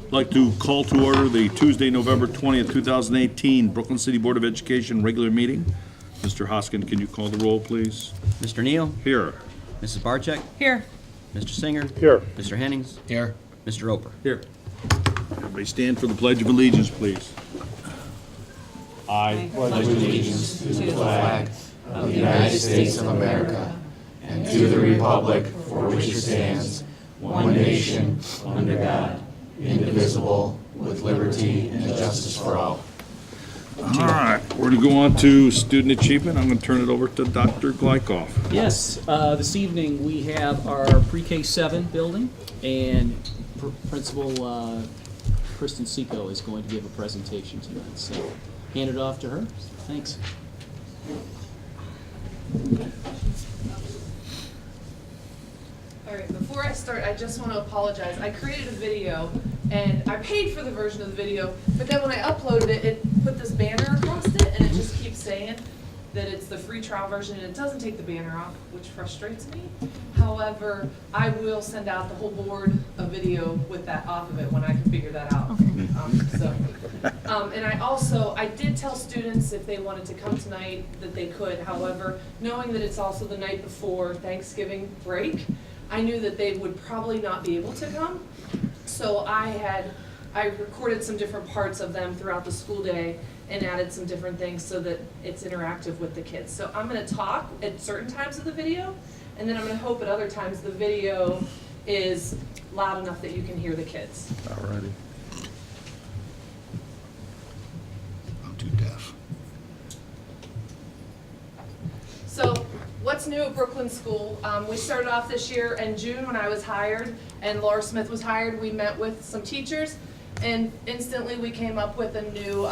I'd like to call to order the Tuesday, November 20th, 2018 Brooklyn City Board of Education regular meeting. Mr. Hoskin, can you call the roll, please? Mr. Neal? Here. Mrs. Barcheck? Here. Mr. Singer? Here. Mr. Hennings? Here. Mr. Roper? Here. Everybody stand for the Pledge of Allegiance, please. I Pledge allegiance to the flag of the United States of America and to the republic for which it stands, one nation, under God, indivisible, with liberty and justice for all. All right, we're going to go on to student achievement. I'm going to turn it over to Dr. Glykoff. Yes, this evening we have our pre-K 7 building, and Principal Kristen Seco is going to give a presentation tonight. So hand it off to her. Thanks. All right, before I start, I just want to apologize. I created a video, and I paid for the version of the video, but then when I uploaded it, it put this banner across it, and it just keeps saying that it's the free trial version, and it doesn't take the banner off, which frustrates me. However, I will send out the whole board a video with that off of it when I can figure that out. And I did tell students if they wanted to come tonight that they could. However, knowing that it's also the night before Thanksgiving break, I knew that they would probably not be able to come. So I recorded some different parts of them throughout the school day and added some different things so that it's interactive with the kids. So I'm going to talk at certain times of the video, and then I'm going to hope at other times the video is loud enough that you can hear the kids. All righty. I'm too deaf. So what's new at Brooklyn School? We started off this year in June when I was hired and Laura Smith was hired. We met with some teachers, and instantly we came up with a new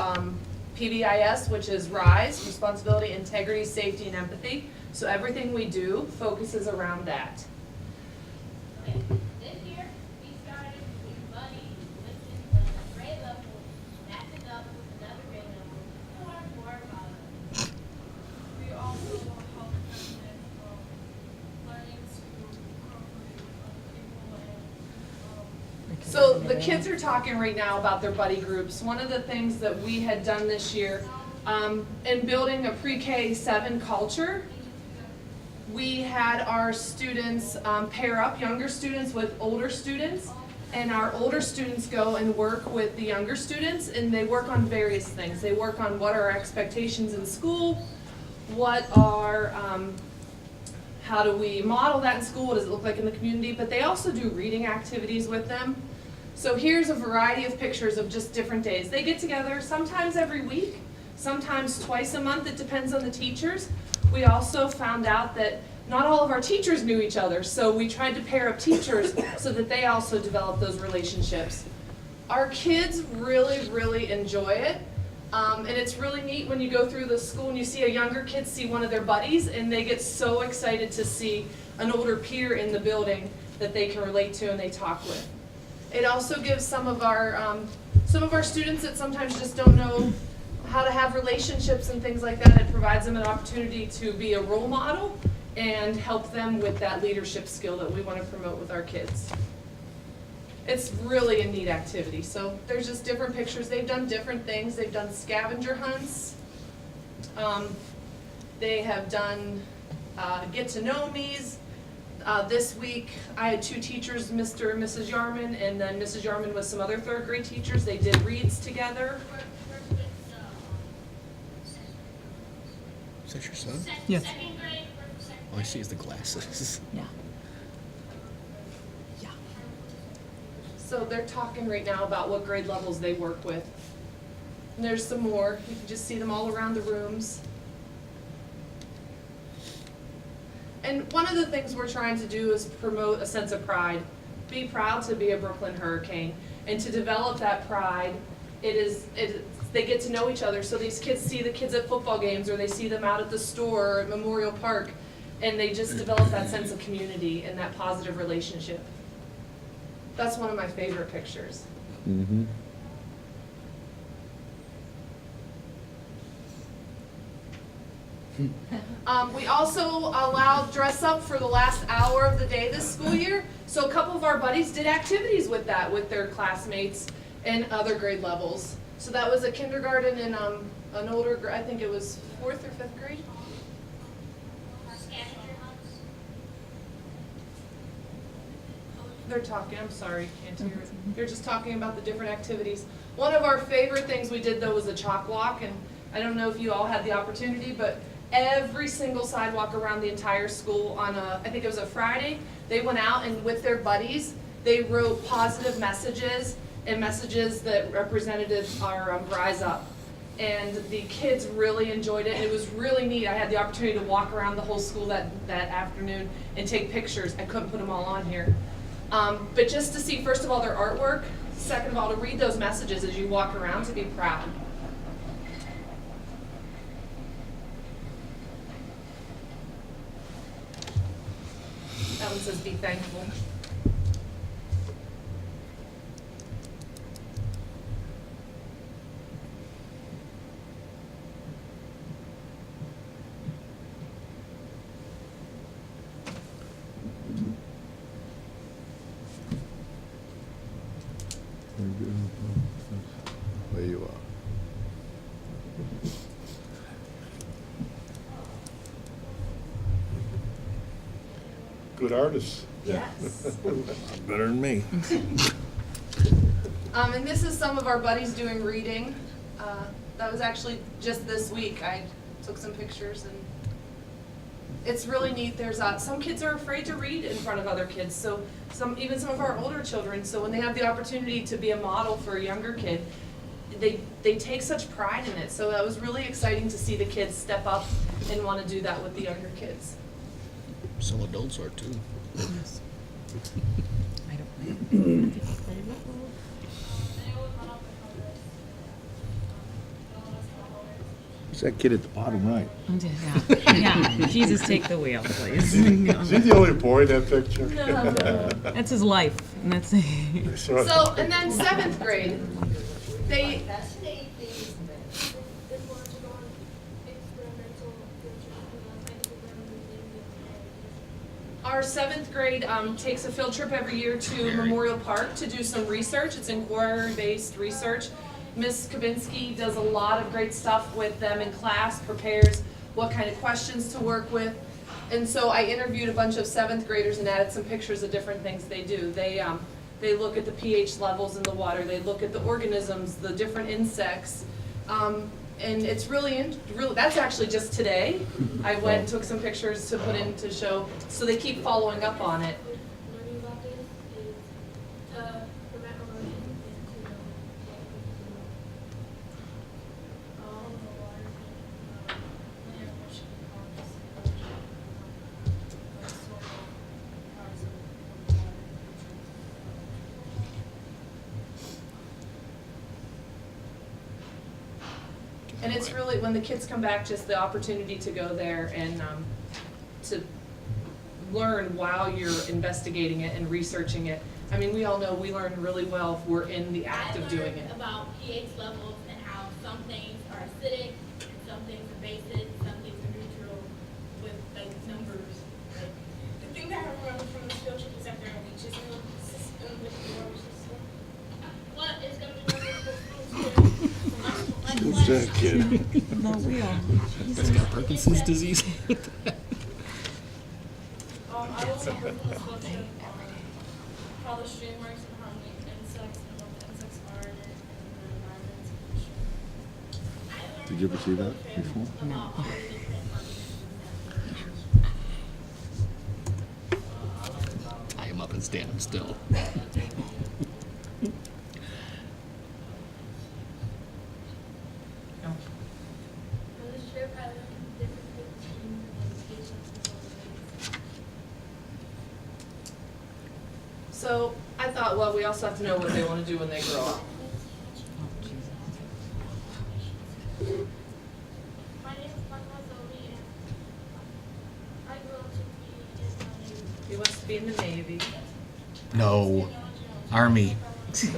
PBIS, which is RISE, Responsibility, Integrity, Safety, and Empathy. So everything we do focuses around that. Okay. This year, we started with Buddy, listed from the grade level, matching up with another grade level, to learn more about it. We also want help with learning to incorporate people and So the kids are talking right now about their buddy groups. One of the things that we had done this year, in building a pre-K 7 culture, we had our students pair up younger students with older students, and our older students go and work with the younger students, and they work on various things. They work on what are our expectations in school, what are, how do we model that in school, what does it look like in the community, but they also do reading activities with them. So here's a variety of pictures of just different days. They get together sometimes every week, sometimes twice a month, it depends on the teachers. We also found out that not all of our teachers knew each other, so we tried to pair up teachers so that they also develop those relationships. Our kids really, really enjoy it. And it's really neat when you go through the school and you see a younger kid see one of their buddies, and they get so excited to see an older peer in the building that they can relate to and they talk with. It also gives some of our students that sometimes just don't know how to have relationships and things like that. It provides them an opportunity to be a role model and help them with that leadership skill that we want to promote with our kids. It's really a neat activity. So there's just different pictures. They've done different things. They've done scavenger hunts. They have done get to know me's. This week I had two teachers, Mr. and Mrs. Yarman, and then Mrs. Yarman with some other third grade teachers. They did reads together. Is that your son? Yes. second grade, first, second All I see is the glasses. Yeah. So they're talking right now about what grade levels they work with. And there's some more. You can just see them all around the rooms. And one of the things we're trying to do is promote a sense of pride. Be proud to be a Brooklyn Hurricane. And to develop that pride, they get to know each other. So these kids see the kids at football games, or they see them out at the store or at Memorial Park, and they just develop that sense of community and that positive relationship. That's one of my favorite pictures. Mm-hmm. We also allowed dress up for the last hour of the day this school year. So a couple of our buddies did activities with that with their classmates. and other grade levels. So that was a kindergarten and an older, I think it was 4th or 5th grade. Scavenger hunts. They're talking, I'm sorry, can't hear it. They're just talking about the different activities. One of our favorite things we did though was a chalk walk, and I don't know if you all had the opportunity, but every single sidewalk around the entire school on I think it was a Friday, they went out and with their buddies, they wrote positive messages and messages that represented our Rise Up. And the kids really enjoyed it, and it was really neat. I had the opportunity to walk around the whole school that afternoon and take pictures. I couldn't put them all on here. But just to see, first of all, their artwork, second of all, to read those messages as you walk around, to be proud. That one says, be thankful. There you are. Good artist. Yes. Better than me. And this is some of our buddies doing reading. That was actually just this week. I took some pictures, and it's really neat. There's some kids are afraid to read in front of other kids. So even some of our older children. So when they have the opportunity to be a model for a younger kid, they take such pride in it. So that was really exciting to see the kids step up and want to do that with the younger kids. Some adults are too. I don't Who's that kid at the bottom right? Yeah, Jesus, take the wheel, please. Is he the only boy in that picture? That's his life, and that's. So, and then 7th grade, they, our 7th grade takes a field trip every year to Memorial Park to do some research. It's inquiry-based research. Ms. Kabinski does a lot of great stuff with them in class, prepares what kind of questions to work with. And so I interviewed a bunch of 7th graders and added some pictures of different things they do. They look at the pH levels in the water, they look at the organisms, the different insects. And it's really, that's actually just today. I went and took some pictures to put in to show, so they keep following up on it. Learning about this is to prevent erosion and to all the water land erosion causes soil causes water. And it's really, when the kids come back, just the opportunity to go there and to learn while you're investigating it and researching it. I mean, we all know we learn really well if we're in the act of doing it. I learned about pH levels and how some things are acidic, and some things are basic, some things are neutral with like numbers. Like, the thing that I remember from this field trip is that there are leeches in the system with the water system. What is going to be Who's that kid? No, we all. Parkinson's disease? I also heard from this field trip how the stream works and how many insects and what the insects are in it and the environment. Did you ever see that before? No. I am up and stand still. On this trip, I learned different routines and patience and motivation. So I thought, well, we also have to know what they want to do when they grow up. My name is Fatma Zoe, and I grew up to be in the Navy. He wants to be in the Navy. No. Army. My name is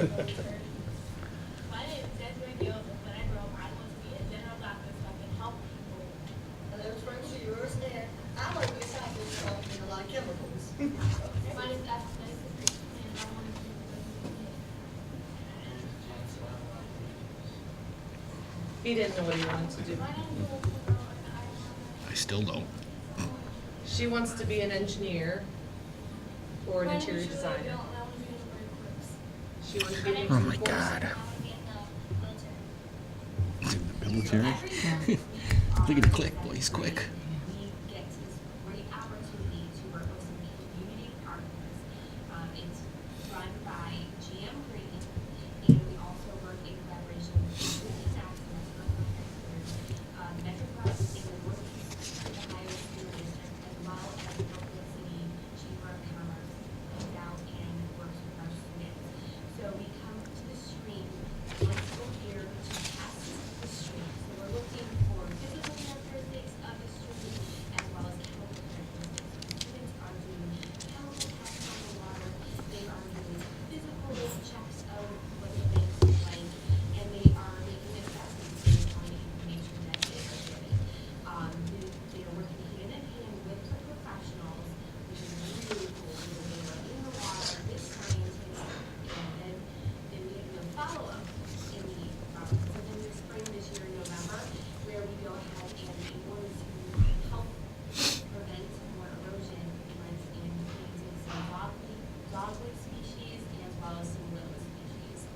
Desiree Gilbert. When I grow up, I want to be a general doctor so I can help people. And those friends of yours, and I like recycling stuff and a lot of chemicals. My name is Ashley, and I want to be a He didn't know what he wanted to do. I still don't. She wants to be an engineer or an interior designer. She wants to be an Oh my God. Military? Look at the click, boys, quick. We get this great opportunity to work with some community partners. It's run by GM Green, and we also work in collaboration with Community Access, Metrobus in the Northeast Ohio School District, as well as the Brooklyn City Chamber of Commerce, comes out and works with our students. So we come to the stream once a year to test the stream. So we're looking for physical characteristics of the stream as well as chemical characteristics. The students are doing chemical tests on the water, they are doing physical checks of what the banks look like, and they are making assessments based on the information that they are given. They are working hand in hand with the professionals, which is really cool, because they are in the water with scientists, and then we have no follow-up in the, within the spring this year in November, where we go ahead and in order to help prevent more erosion, we went and planted some dogwood species as well as some willow species.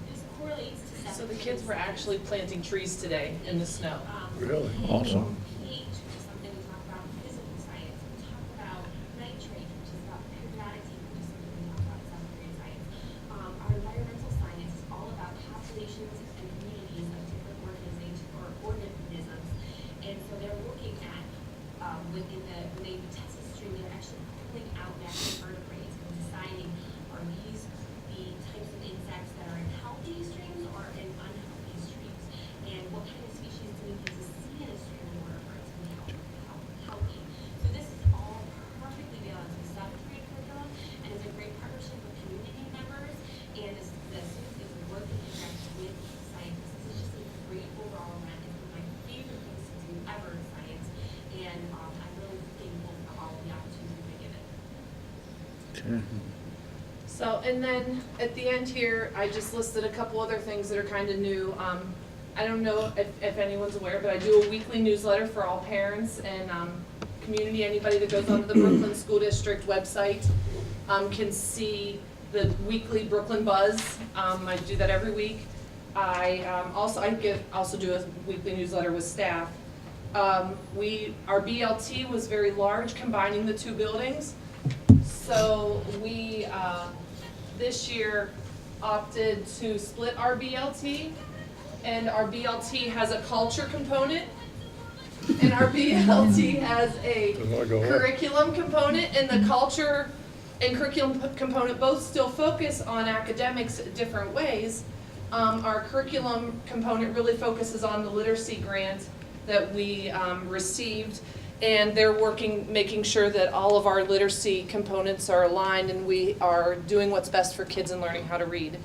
This correlates to So the kids were actually planting trees today in the snow. Really? Awesome. pH, which is something we talk about in physical science. We talk about nitrate, which is about periodicity, which is something we talk about in seventh grade science. Our environmental science is all about populations and communities of different organisms. And so they're looking at, when they test the stream, they're actually pulling out macroinvertebrates and deciding, are these the types of insects that are in healthy streams or in unhealthy streams? And what kind of species do we need to see in a stream in order for it to be healthy? So this is all perfectly balanced with seventh grade curriculum, and it's a great partnership with community members and the students get to work and interact with scientists. This is just a great overall event. It's one of my favorite things to do ever in science, and I'm really thankful for all the opportunities we get given. So, and then at the end here, I just listed a couple other things that are kind of new. I don't know if anyone's aware, but I do a weekly newsletter for all parents and community. Anybody that goes onto the Brooklyn School District website can see the weekly Brooklyn Buzz. I do that every week. I also do a weekly newsletter with staff. Our BLT was very large, combining the two buildings. So we, this year, opted to split our BLT, and our BLT has a culture component, and our BLT has a Doesn't wanna go away. curriculum component, and the culture and curriculum component both still focus on academics different ways. Our curriculum component really focuses on the literacy grant that we received, and they're making sure that all of our literacy components are aligned and we are doing what's best for kids and learning how to read.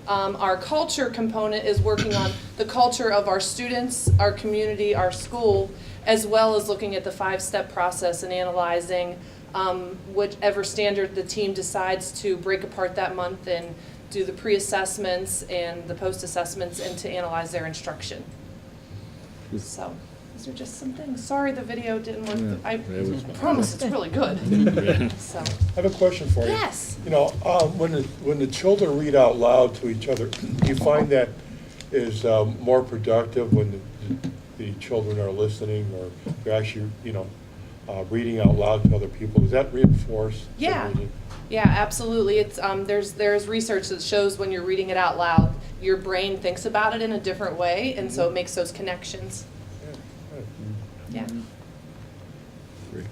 Our culture component is working on the culture of our students, our community, our school, as well as looking at the 5-step process and analyzing whichever standard the team decides to break apart that month and do the pre-assessments and the post-assessments and to analyze their instruction. So, these are just some things. Sorry the video didn't work. I promise it's really good. So, I have a question for you. yes. You know, when the children read out loud to each other, do you find that is more productive when the children are listening, or they're actually, reading out loud to other people? Does that reinforce? the Yeah. reading? Yeah, absolutely. It's there's research that shows when you're reading it out loud, your brain thinks about it in a different way, and so it makes those connections. Yeah, good. Yeah. Great.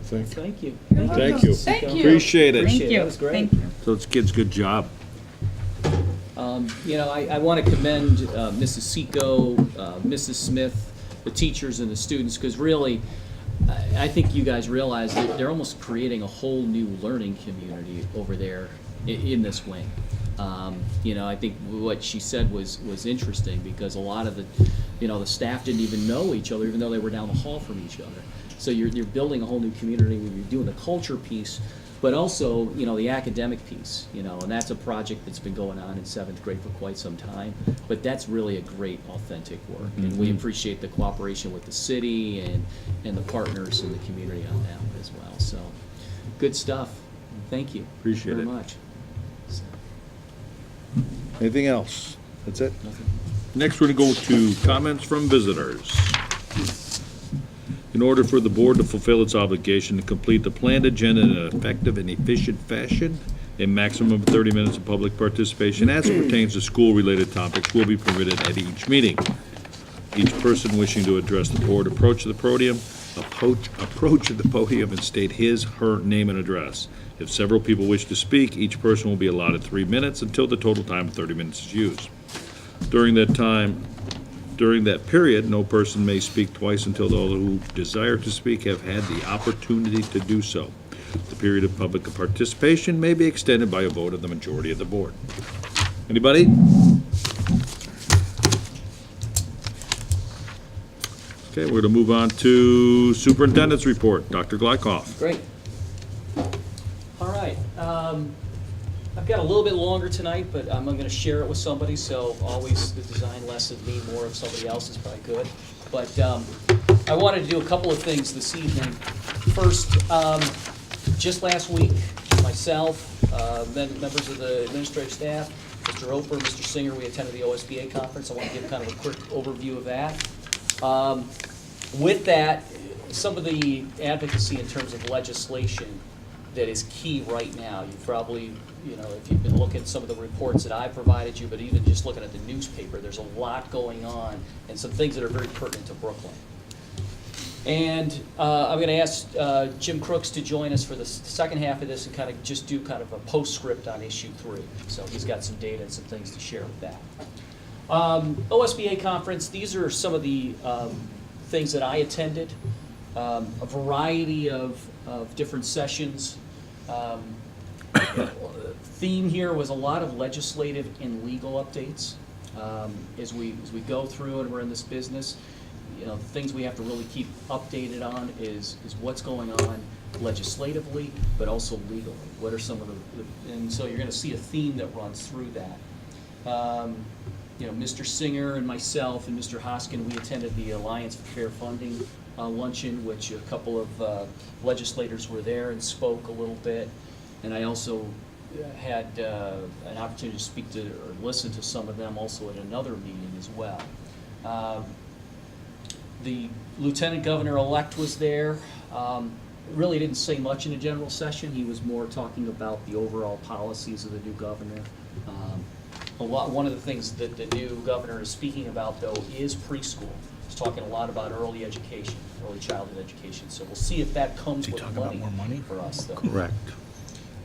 Thank you. Thank you. Thank you. Thank you. Appreciate it. Appreciate it. That was great. Thank you. Those kids, good job. I want to commend Mrs. Seco, Mrs. Smith, the teachers and the students, because really, I think you guys realize that they're almost creating a whole new learning community over there in this wing. I think what she said was interesting, because a lot of the staff didn't even know each other, even though they were down the hall from each other. So you're building a whole new community when you're doing the culture piece. but also, you know, the academic piece, you know, and that's a project that's been going on in 7th grade for quite some time, but that's really a great, authentic work, and we appreciate the cooperation with the city and the partners in the community on that one as well, so, good stuff, thank you. Appreciate very it. much. So, Anything else? That's it? nothing. Next, we're going to go to comments from visitors. In order for the board to fulfill its obligation to complete the planned agenda in an effective and efficient fashion, a maximum of 30 minutes of public participation as it pertains to school-related topics will be permitted at each meeting. Each person wishing to address the board approach the podium, approach the podium and state his, her name and address. If several people wish to speak, each person will be allotted 3 minutes until the total time of 30 minutes is used. During that period, no person may speak twice until all who desire to speak have had the opportunity to do so. The period of public participation may be extended by a vote of the majority of the board. Anybody? Okay, we're going to move on to superintendent's report. Dr. Glykoff. Great. All right, I've got a little bit longer tonight, but I'm going to share it with somebody, so always the design lesson, me more of somebody else is probably good. But I wanted to do a couple of things this evening. First, just last week, myself, members of the administrative staff, Mr. Roper, Mr. Singer, we attended the OSBA conference. I want to give kind of a quick overview of that. With that, some of the advocacy in terms of legislation that is key right now. You probably, you know, if you've been looking at some of the reports that I provided you, but even just looking at the newspaper, there's a lot going on and some things that are very pertinent to Brooklyn. And I'm going to ask Jim Crooks to join us for the second half of this and kind of just do kind of a postscript on issue 3. So he's got some data and some things to share with that. OSBA conference, these are some of the things that I attended. A variety of different sessions. Theme here was a lot of legislative and legal updates. As we go through and we're in this business, you know, the things we have to really keep updated on is what's going on legislatively, but also legally. What are some of the and so you're going to see a theme that runs through that. You know, Mr. Singer and myself and Mr. Hoskin, we attended the Alliance for Fair Funding luncheon, which a couple of legislators were there and spoke a little bit. And I also had an opportunity to speak to or listen to some of them also at another meeting as well. The Lieutenant Governor-elect was there. Really didn't say much in a general session. He was more talking about the overall policies of the new governor. One of the things that the new governor is speaking about, though, is preschool. He's talking a lot about early education, early childhood education. So we'll see if that comes with money for us, though. Correct.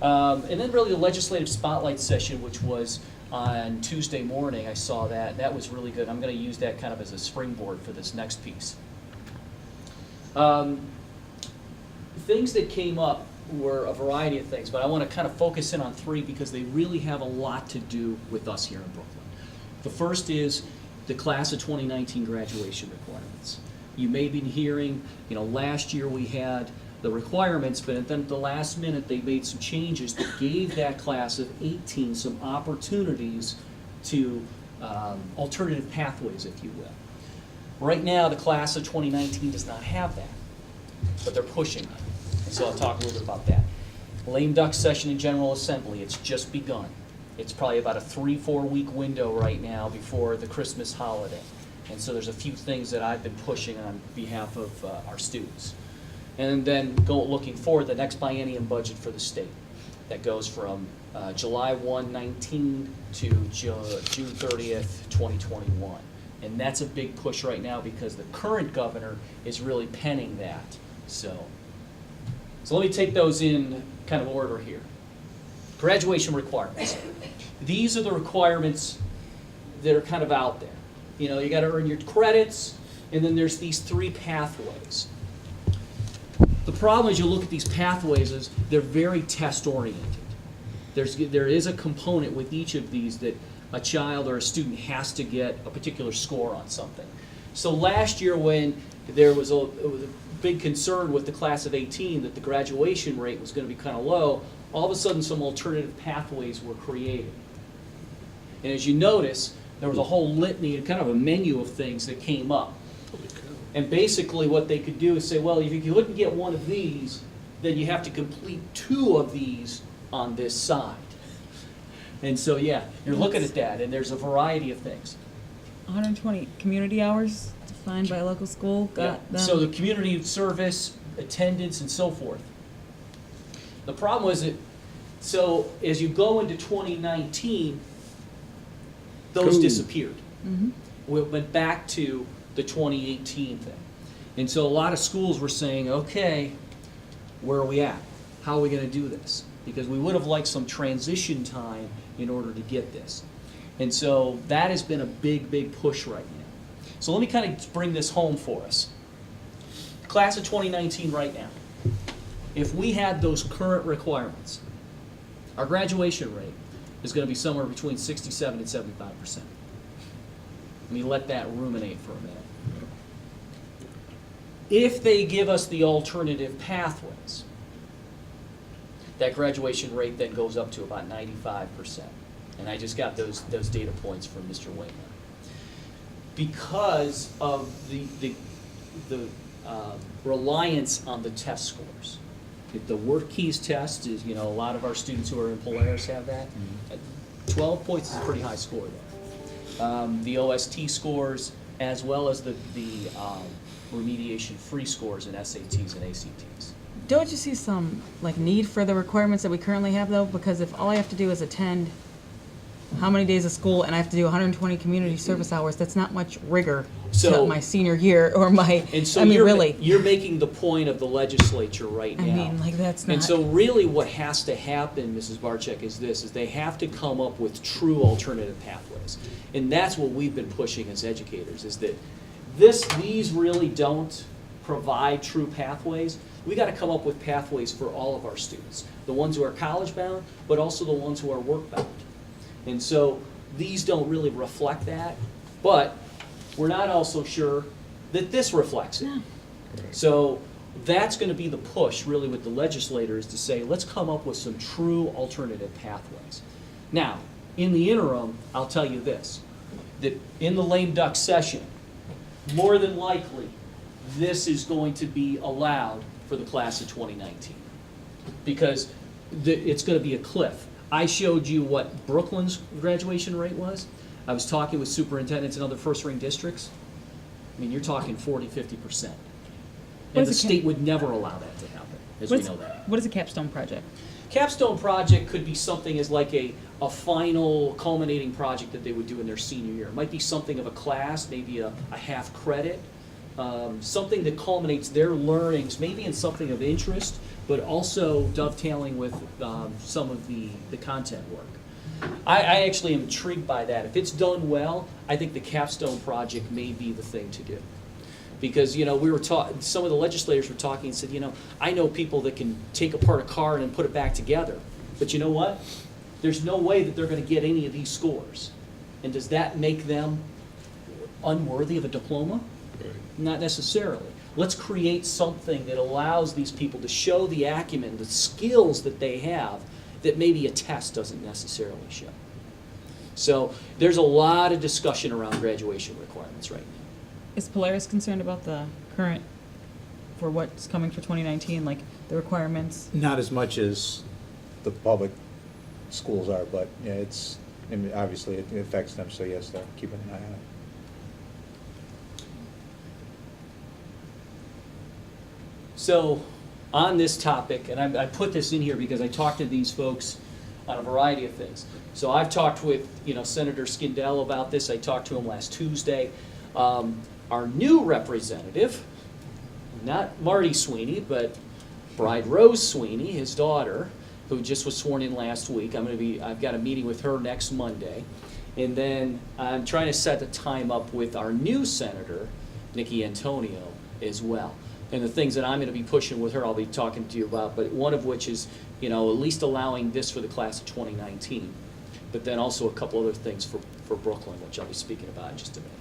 And then really the legislative spotlight session, which was on Tuesday morning, I saw that. That was really good. I'm going to use that kind of as a springboard for this next piece. Things that came up were a variety of things, but I want to kind of focus in on 3 because they really have a lot to do with us here in Brooklyn. The first is the class of 2019 graduation requirements. You may be hearing, you know, last year we had the requirements, but then at the last minute they made some changes that gave that class of 18 some opportunities to alternative pathways, if you will. Right now, the class of 2019 does not have that, but they're pushing on it. And so I'll talk a little bit about that. Lame duck session in General Assembly, it's just begun. It's probably about a 3-4 week window right now before the Christmas holiday. And so there's a few things that I've been pushing on behalf of our students. And then looking forward, the next biennium budget for the state. That goes from July 1, 19 to June 30th, 2021. And that's a big push right now because the current governor is really penning that. So let me take those in kind of order here. Graduation requirements. These are the requirements that are kind of out there. You know, you got to earn your credits, and then there's these 3 pathways. The problem as you look at these pathways is they're very test-oriented. There is a component with each of these that a child or a student has to get a particular score on something. So last year when there was a big concern with the class of 18 that the graduation rate was going to be kind of low, all of a sudden some alternative pathways were created. And as you notice, there was a whole litany, kind of a menu of things that came up. And basically what they could do is say, well, if you wouldn't get one of these, then you have to complete 2 of these on this side. And so, yeah, you're looking at that, and there's a variety of things. 120 community hours defined by a local school, got Yeah. them. So the community service, attendance, and so forth. The problem was that, so as you go into 2019, those disappeared. We went back to the 2018 thing. And so a lot of schools were saying, okay, where are we at? How are we going to do this? Because we would have liked some transition time in order to get this. And so that has been a big, big push right now. So let me kind of bring this home for us. Class of 2019 right now, if we had those current requirements, our graduation rate is going to be somewhere between 67 and 75%. Let me let that ruminate for a minute. If they give us the alternative pathways, that graduation rate then goes up to about 95%. And I just got those data points from Mr. Waymire. Because of the reliance on the test scores. If the work keys test is, a lot of our students who are in Polaris have that. 12 points is a pretty high score there. The OST scores, as well as the remediation-free scores in SATs and ACTs. Don't you see some need for the requirements that we currently have though? Because if all I have to do is attend how many days of school and I have to do 120 community service hours, that's not much rigor So- to my senior year or my, And so I mean, you're, really. you're making the point of the legislature right I now. mean, that's not. And so really what has to happen, Mrs. Barczyk, is they have to come up with true alternative pathways. And that's what we've been pushing as educators, is that these really don't provide true pathways. We got to come up with pathways for all of our students, the ones who are college bound, but also the ones who are work bound. And so these don't really reflect that, but we're not also sure that this reflects it. So that's going to be the push really with the legislators to say, let's come up with some true alternative pathways. Now, in the interim, I'll tell you this, that in the lame duck session, more than likely, this is going to be allowed for the class of 2019. Because it's going to be a cliff. I showed you what Brooklyn's graduation rate was. I was talking with superintendents in other first-ring districts. I mean, you're talking 40, 50%. And the state would never allow that to happen, as we know that. What is a capstone project? Capstone project could be something as like a final culminating project that they would do in their senior year. It might be something of a class, maybe a half credit, something that culminates their learnings, maybe in something of interest, but also dovetailing with some of the content work. I actually am intrigued by that. If it's done well, I think the capstone project may be the thing to do. Because, we were some of the legislators were talking and said, I know people that can take apart a car and put it back together. But you know what? There's no way that they're going to get any of these scores. And does that make them unworthy of a diploma? Not necessarily. Let's create something that allows these people to show the acumen, the skills that they have, that maybe a test doesn't necessarily show. So there's a lot of discussion around graduation requirements right now. Is Polaris concerned about the current, for what's coming for 2019, the requirements? Not as much as the public schools are, but yeah, obviously it affects them, so yes, they're keeping an eye on it. So on this topic, and I put this in here because I talked to these folks on a variety of things. So I've talked with Senator Skindell about this. I talked to him last Tuesday. Our new representative, not Marty Sweeney, but Bride Rose Sweeney, his daughter, who just was sworn in last week. I've got a meeting with her next Monday. And then I'm trying to set the time up with our new senator, Nikki Antonio, as well. And the things that I'm going to be pushing with her, I'll be talking to you about, but one of which is, at least allowing this for the class of 2019. But then also a couple other things for Brooklyn, which I'll be speaking about in just a minute.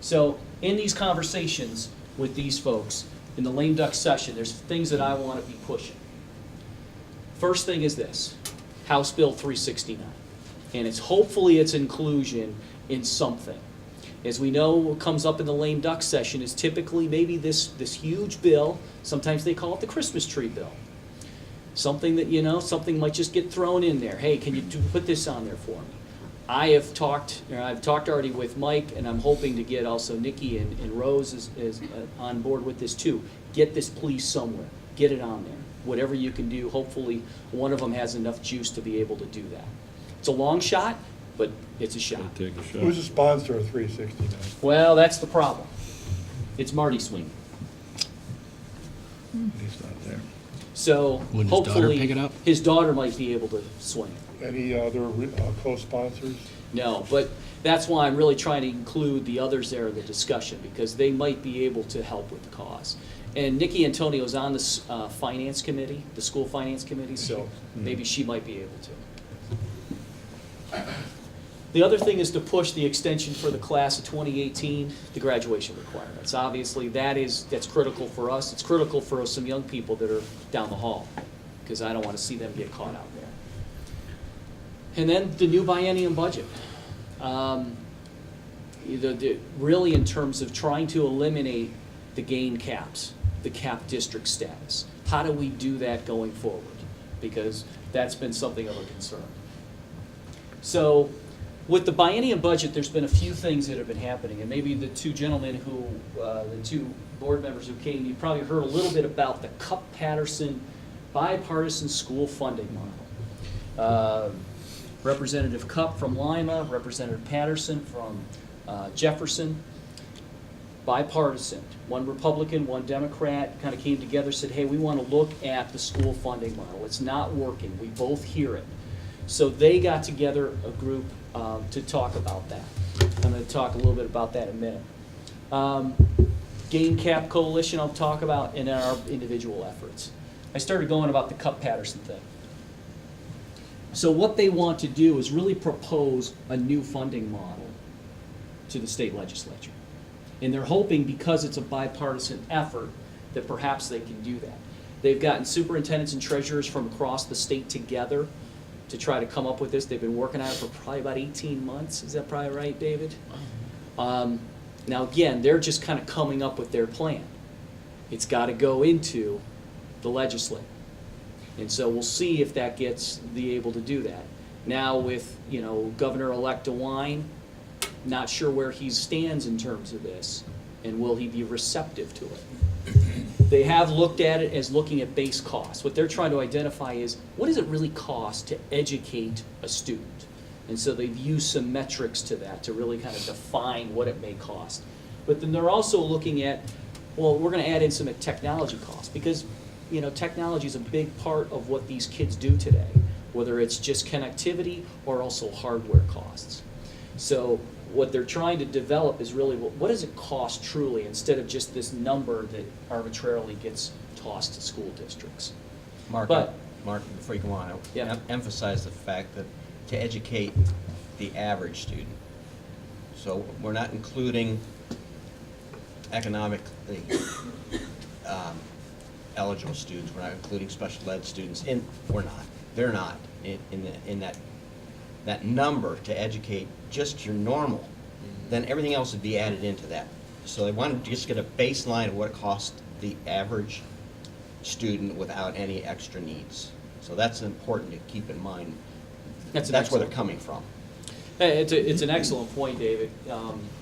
So in these conversations, with these folks in the lame duck session, there's things that I want to be pushing. First thing is this, House Bill 369, and it's hopefully its inclusion in something. As we know, what comes up in the lame duck session is typically maybe this huge bill, sometimes they call it the Christmas tree bill. Something that, something might just get thrown in there. Hey, can you put this on there for me? I've talked already with Mike, and I'm hoping to get also Nikki and Rose is on board with this too. Get this please somewhere. Get it on there. Whatever you can do, hopefully one of them has enough juice to be able to do that. It's a long shot, but it's a shot. Take a shot. Who's the sponsor of 369? Well, that's the problem. It's Marty Sweeney. He's not there. So Wouldn't his daughter hopefully pick it up? his daughter might be able to swing it. Any other co-sponsors? No, but that's why I'm really trying to include the others there in the discussion, because they might be able to help with the cause. And Nikki Antonio's on the finance committee, the school finance committee, so maybe she might be able to. The other thing is to push the extension for the class of 2018, the graduation requirements. Obviously, that's critical for us. It's critical for some young people that are down the hall, because I don't want to see them get caught out there. And then the new biennium budget. Really in terms of trying to eliminate the gain caps, the cap district status. How do we do that going forward? Because that's been something of a concern. So with the biennium budget, there's been a few things that have been happening, and maybe the two gentlemen who, the two board members who came, you probably heard a little bit about the Cupp-Patterson bipartisan school funding model. Representative Cupp from Lima, Representative Patterson from Jefferson, bipartisan. One Republican, one Democrat kind of came together, said, hey, we want to look at the school funding model. It's not working. We both hear it. So they got together a group to talk about that. I'm going to talk a little bit about that in a minute. Gain Cap Coalition I'll talk about in our individual efforts. I started going about the Cupp-Patterson thing. So what they want to do is really propose a new funding model to the state legislature. And they're hoping, because it's a bipartisan effort, that perhaps they can do that. They've gotten superintendents and treasurers from across the state together to try to come up with this. They've been working on it for probably about 18 months. Is that probably right, David? Now again, they're just kind of coming up with their plan. It's got to go into the legislature. And so we'll see if that gets able to do that. Now with, Governor-elect DeWine, not sure where he stands in terms of this, and will he be receptive to it? They have looked at it as looking at base costs. What they're trying to identify is, what does it really cost to educate a student? And so they've used some metrics to that to really kind of define what it may cost. But then they're also looking at, well, we're going to add in some technology costs, because technology is a big part of what these kids do today, whether it's just connectivity or also hardware costs. So what they're trying to develop is really, what does it cost truly, instead of just this number that arbitrarily gets tossed to school districts. Mark, before you go on, Yeah. emphasize the fact that to educate the average student. So we're not including economically eligible students. We're not including special ed students. They're not in that number to educate just your normal. Then everything else would be added into that. So they wanted to just get a baseline of what it costs the average student without any extra needs. So that's important to keep in mind. That's where they're coming from. It's an excellent point, David.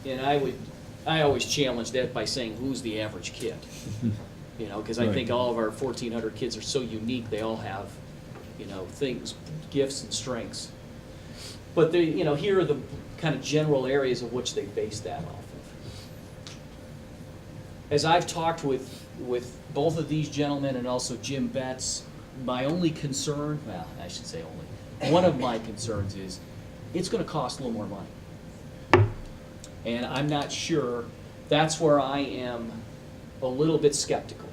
And I always challenge that by saying, who's the average kid? Because I think all of our 1,400 kids are so unique. They all have, things, gifts and strengths. But here are the kind of general areas of which they base that off of. As I've talked with both of these gentlemen and also Jim Betts, my only concern, well, I should say only, one of my concerns is it's going to cost a little more money. And I'm not sure, that's where I am a little bit skeptical,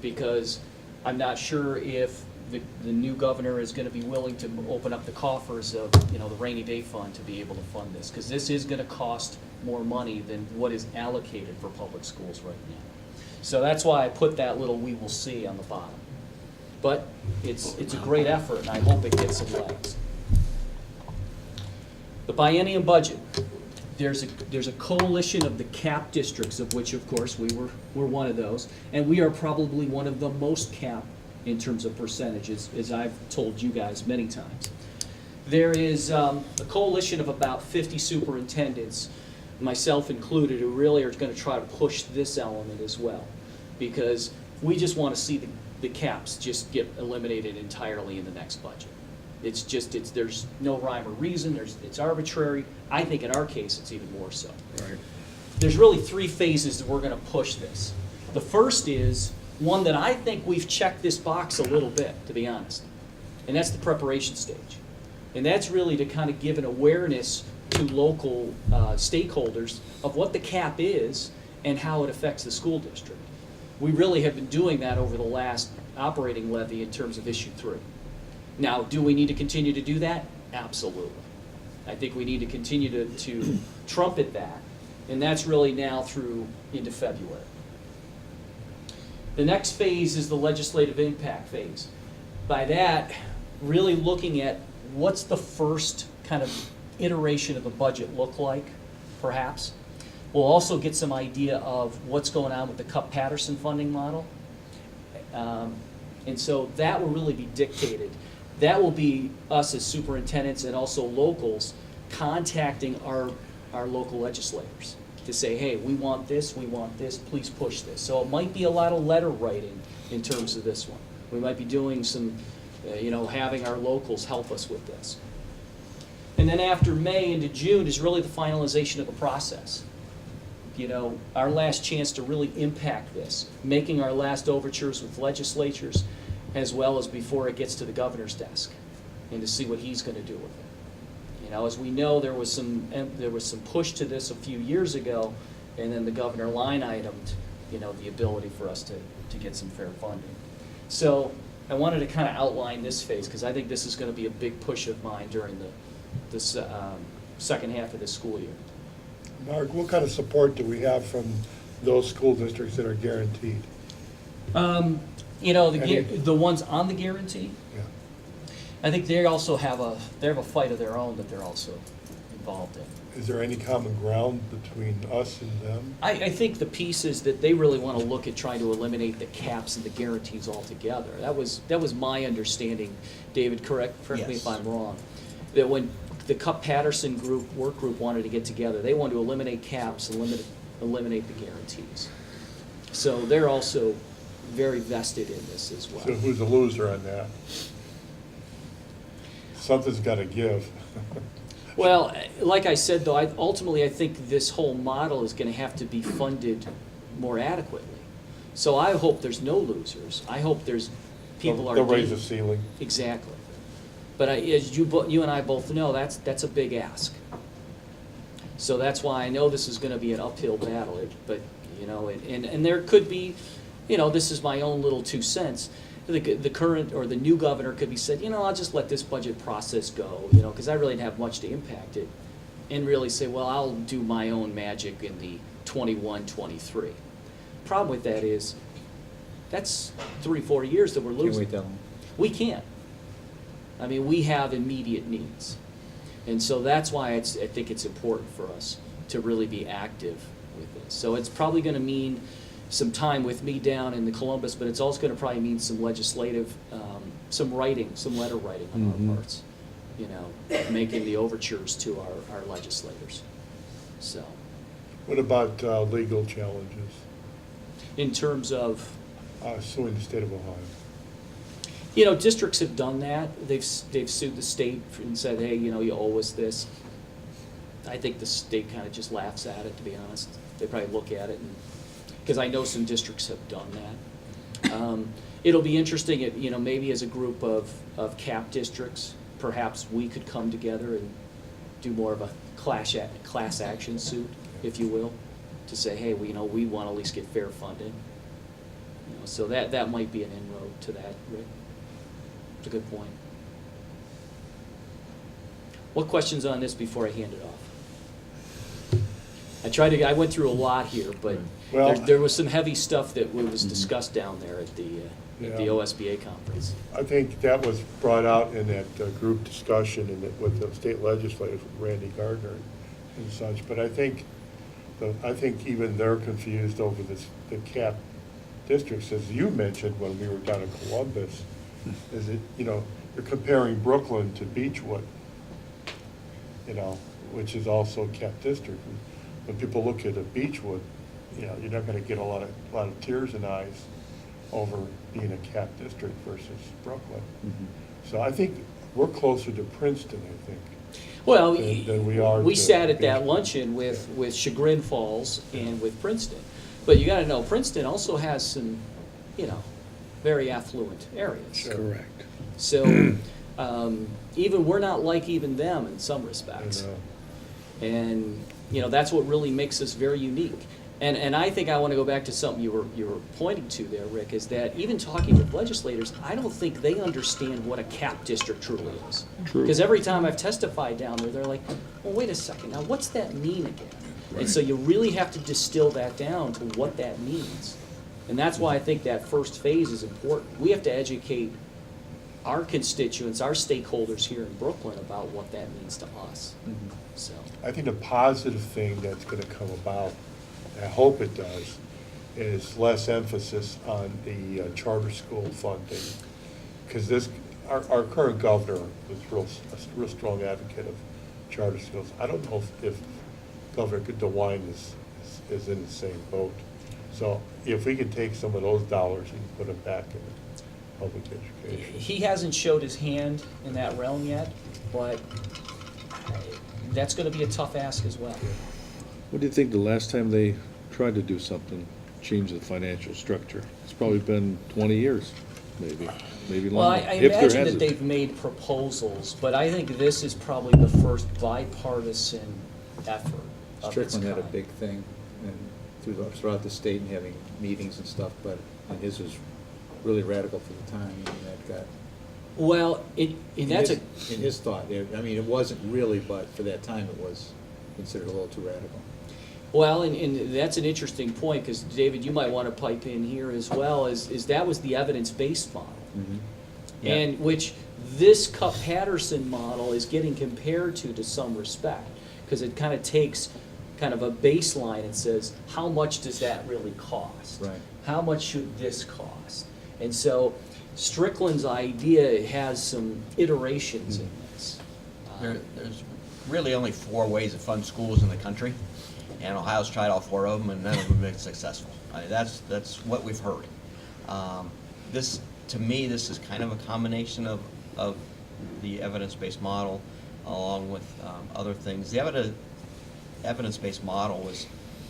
because I'm not sure if the new governor is going to be willing to open up the coffers of the rainy day fund to be able to fund this, because this is going to cost more money than what is allocated for public schools right now. So that's why I put that little "we will see" on the bottom. But it's a great effort, and I hope it gets some legs. The biennium budget. There's a coalition of the cap districts, of which, of course, we're one of those, and we are probably one of the most capped in terms of percentages, as I've told you guys many times. There is a coalition of about 50 superintendents, myself included, who really are going to try to push this element as well, because we just want to see the caps just get eliminated entirely in the next budget. There's no rhyme or reason, it's arbitrary. I think in our case, it's even more so. Right. There's really three phases that we're gonna push this. The first is one that I think we've checked this box a little bit, to be honest, and that's the preparation stage. And that's really to kind of give an awareness to local stakeholders of what the cap is and how it affects the school district. We really have been doing that over the last operating levy in terms of issue 3. Now, do we need to continue to do that? Absolutely. I think we need to continue to trumpet that, and that's really now through into February. The next phase is the legislative impact phase. By that, really looking at what's the first kind of iteration of the budget look like, perhaps. We'll also get some idea of what's going on with the Cup-Patterson funding model. And so that will really be dictated. That will be us as superintendents and also locals contacting our local legislators to say, hey, we want this, please push this. So it might be a lot of letter writing in terms of this one. We might be doing some, having our locals help us with this. And then after May into June is really the finalization of the process. Our last chance to really impact this, making our last overtures with legislatures, as well as before it gets to the governor's desk, and to see what he's going to do with it. As we know, there was some push to this a few years ago, and then the governor line itemed, the ability for us to get some fair funding. So I wanted to kind of outline this phase, because I think this is going to be a big push of mine during the second half of this school year. Mark, what kind of support do we have from those school districts that are guaranteed? The ones on the guarantee, Yeah. I think they also have a fight of their own that they're also involved in. Is there any common ground between us and them? I think the piece is that they really want to look at trying to eliminate the caps and the guarantees altogether. That was my understanding, David, correct me if Yes. I'm wrong, that when the Cup-Patterson work group wanted to get together, they wanted to eliminate caps and eliminate the guarantees. So they're also very vested in this as well. So who's the loser on that? Something's got to give. Well, like I said, though, ultimately I think this whole model is going to have to be funded more adequately. So I hope there's no losers. I hope there's people are. They'll raise the ceiling. Exactly. But as you and I both know, that's a big ask. So that's why I know this is going to be an uphill battle. But and there could be, this is my own little 2 cents. The current or the new governor could be said, I'll just let this budget process go, because I really didn't have much to impact it, and really say, well, I'll do my own magic in the 21-23. Problem with that is, that's 3-4 years that we're Can losing. we tell them? We can't. I mean, we have immediate needs. And so that's why I think it's important for us to really be active with this. So it's probably going to mean some time with me down in the Columbus, but it's also going to probably mean some legislative, some letter writing on our parts, making the overtures to our legislators. So, What about legal challenges? in terms of, Suing the state of Ohio. districts have done that. They've sued the state and said, hey, you owe us this. I think the state kind of just laughs at it, to be honest. They probably look at it, because I know some districts have done that. It'll be interesting, maybe as a group of cap districts, perhaps we could come together and do more of a class action suit, if you will, to say, hey, we want to at least get fair funding. So that might be an inroad to that, Rick. It's a good point. What questions on this before I hand it off? I went through a lot here, but Well- there was some heavy stuff that was discussed down there at the Yeah. OSBA conference. I think that was brought out in that group discussion with the state legislators, with Randy Gardner and such, but I think even they're confused over the cap districts, as you mentioned when we were down in Columbus, is it, you're comparing Brooklyn to Beechwood, which is also a cap district. When people look at a Beechwood, you're not gonna get a lot of tears in eyes over being a cap district versus Brooklyn. So I think we're closer to Princeton, I think. Well, than we are we to sat at that Beechwood. luncheon with Chagrin Falls and with Princeton. But you gotta know, Princeton also has some, very affluent areas. Sure. Correct. So, even, we're not like even them in some respects. And, that's what really makes us very unique. And I think I want to go back to something you were pointing to there, Rick, is that even talking with legislators, I don't think they understand what a cap district truly is. True. Because every time I've testified down there, they're like, well, wait a second, now what's that mean again? And so you really have to distill that down to what that means. And that's why I think that first phase is important. We have to educate our constituents, our stakeholders here in Brooklyn about what that means to us. So, I think the positive thing that's gonna come about, and I hope it does, is less emphasis on the charter school funding. Because our current governor was a real strong advocate of charter schools. I don't know if Governor DeWine is in the same boat. So if we could take some of those dollars and put them back in public education. he hasn't showed his hand in that realm yet, but that's gonna be a tough ask as well. What do you think the last time they tried to do something, change the financial structure? It's probably been 20 years, maybe Well, longer. I if there imagine that hasn't. they've made proposals, but I think this is probably the first bipartisan effort of its Strickland had a kind. big thing and throughout the state and having meetings and stuff, and his was really radical for the time, and that got. Well, and that's in his thought, it wasn't really, but for that time, it was considered a little too radical. Well, and that's an interesting point, because David, you might want to pipe in here as well, is that was the evidence-based model. Yeah. And which this Cup-Patterson model is getting compared to some respect, because it kind of takes kind of a baseline and says, how much does that really cost? Right. How much should this cost? And so Strickland's idea has some iterations in this. There's really only 4 ways to fund schools in the country, and Ohio's tried all 4 of them, and none of them have been successful. I mean, that's what we've heard. To me, this is kind of a combination of the evidence-based model along with other things. The evidence-based model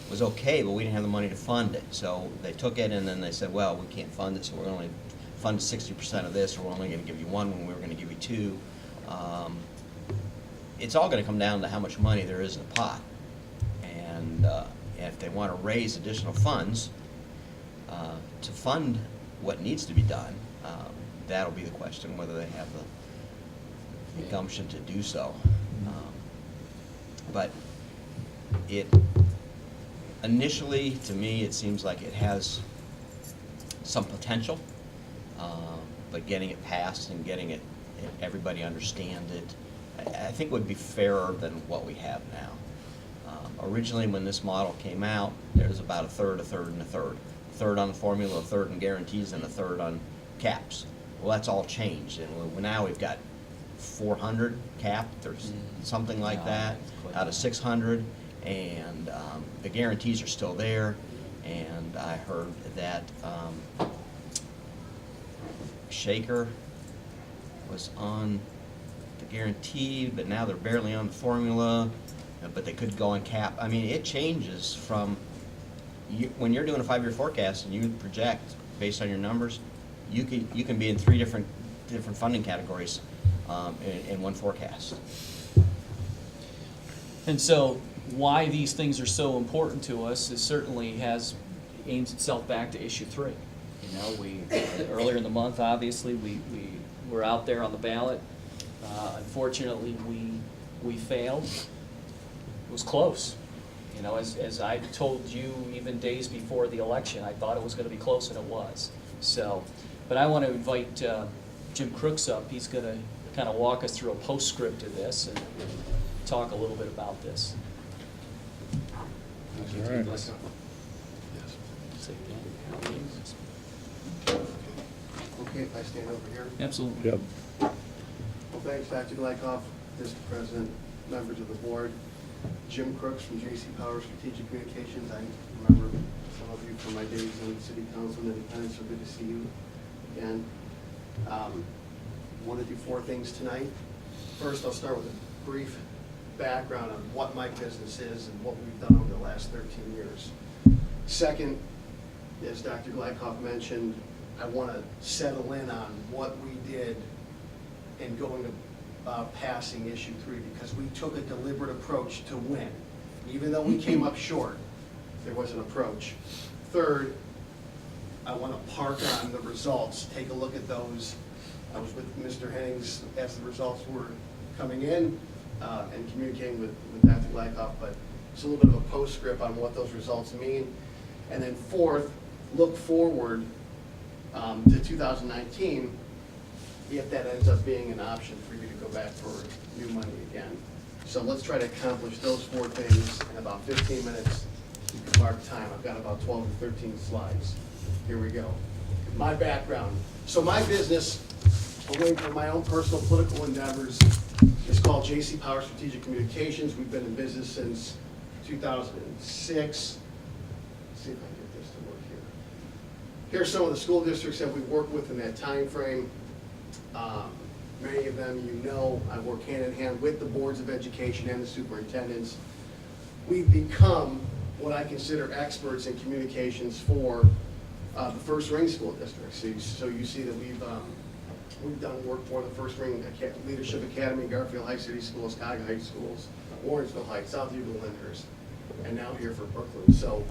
was okay, but we didn't have the money to fund it. So they took it and then they said, well, we can't fund it, so we're only fund 60% of this, or we're only going to give you 1 when we were going to give you 2. It's all going to come down to how much money there is in the pot. And if they want to raise additional funds to fund what needs to be done, that'll be the question, whether they have the gumption to do so. But initially, to me, it seems like it has some potential, but getting it passed and getting it, everybody understand it, I think would be fairer than what we have now. Originally, when this model came out, there was about a third, and a third. A third on the formula, a third in guarantees, and a third on caps. Well, that's all changed, and now we've got 400 capped, or something like that, out of 600, and the guarantees are still there, and I heard that Shaker was on the guarantee, but now they're barely on the formula, but they could go on cap. I mean, it changes from, when you're doing a 5-year forecast and you project based on your numbers, you can be in 3 different funding categories in one forecast. And so why these things are so important to us is certainly aims itself back to issue 3. We earlier in the month, obviously, we were out there on the ballot. Unfortunately, we failed. It was close. You know, as I told you even days before the election, I thought it was gonna be close, and it was. So, but I want to invite Jim Crooks up. He's gonna kind of walk us through a postscript to this and talk a little bit about this. All right. Okay, if I stand over here. Absolutely. Yep. Well, thanks, Dr. Glykoff, District President, members of the board. Jim Crooks from J.C. Power Strategic Communications. I remember some of you from my days on City Council and Independence, so good to see you again. Want to do 4 things tonight. First, I'll start with a brief background on what my business is and what we've done over the last 13 years. Second, as Dr. Glykoff mentioned, I want to settle in on what we did in going about passing issue 3, because we took a deliberate approach to win. Even though we came up short, there was an approach. Third, I want to park on the results, take a look at those. I was with Mr. Hennings as the results were coming in and communicating with Dr. Glykoff, but it's a little bit of a postscript on what those results mean. And then fourth, look forward to 2019, if that ends up being an option for you to go back for new money again. So let's try to accomplish those 4 things in about 15 minutes. You can mark time. I've got about 12 to 13 slides. Here we go. My background. So my business, away from my own personal political endeavors, is called J.C. Power Strategic Communications. We've been in business since 2006. Let's see if I can get this to work here. Here are some of the school districts that we've worked with in that time frame. Many of them you know. I work hand in hand with the boards of education and the superintendents. We've become what I consider experts in communications for the first ring school districts. So you see that we've done work for the First Ring Leadership Academy, Garfield Heights City Schools, Cuyahoga Heights Schools, Warrensville Heights, South Euclid Lyndhurst, and now here for Brooklyn. So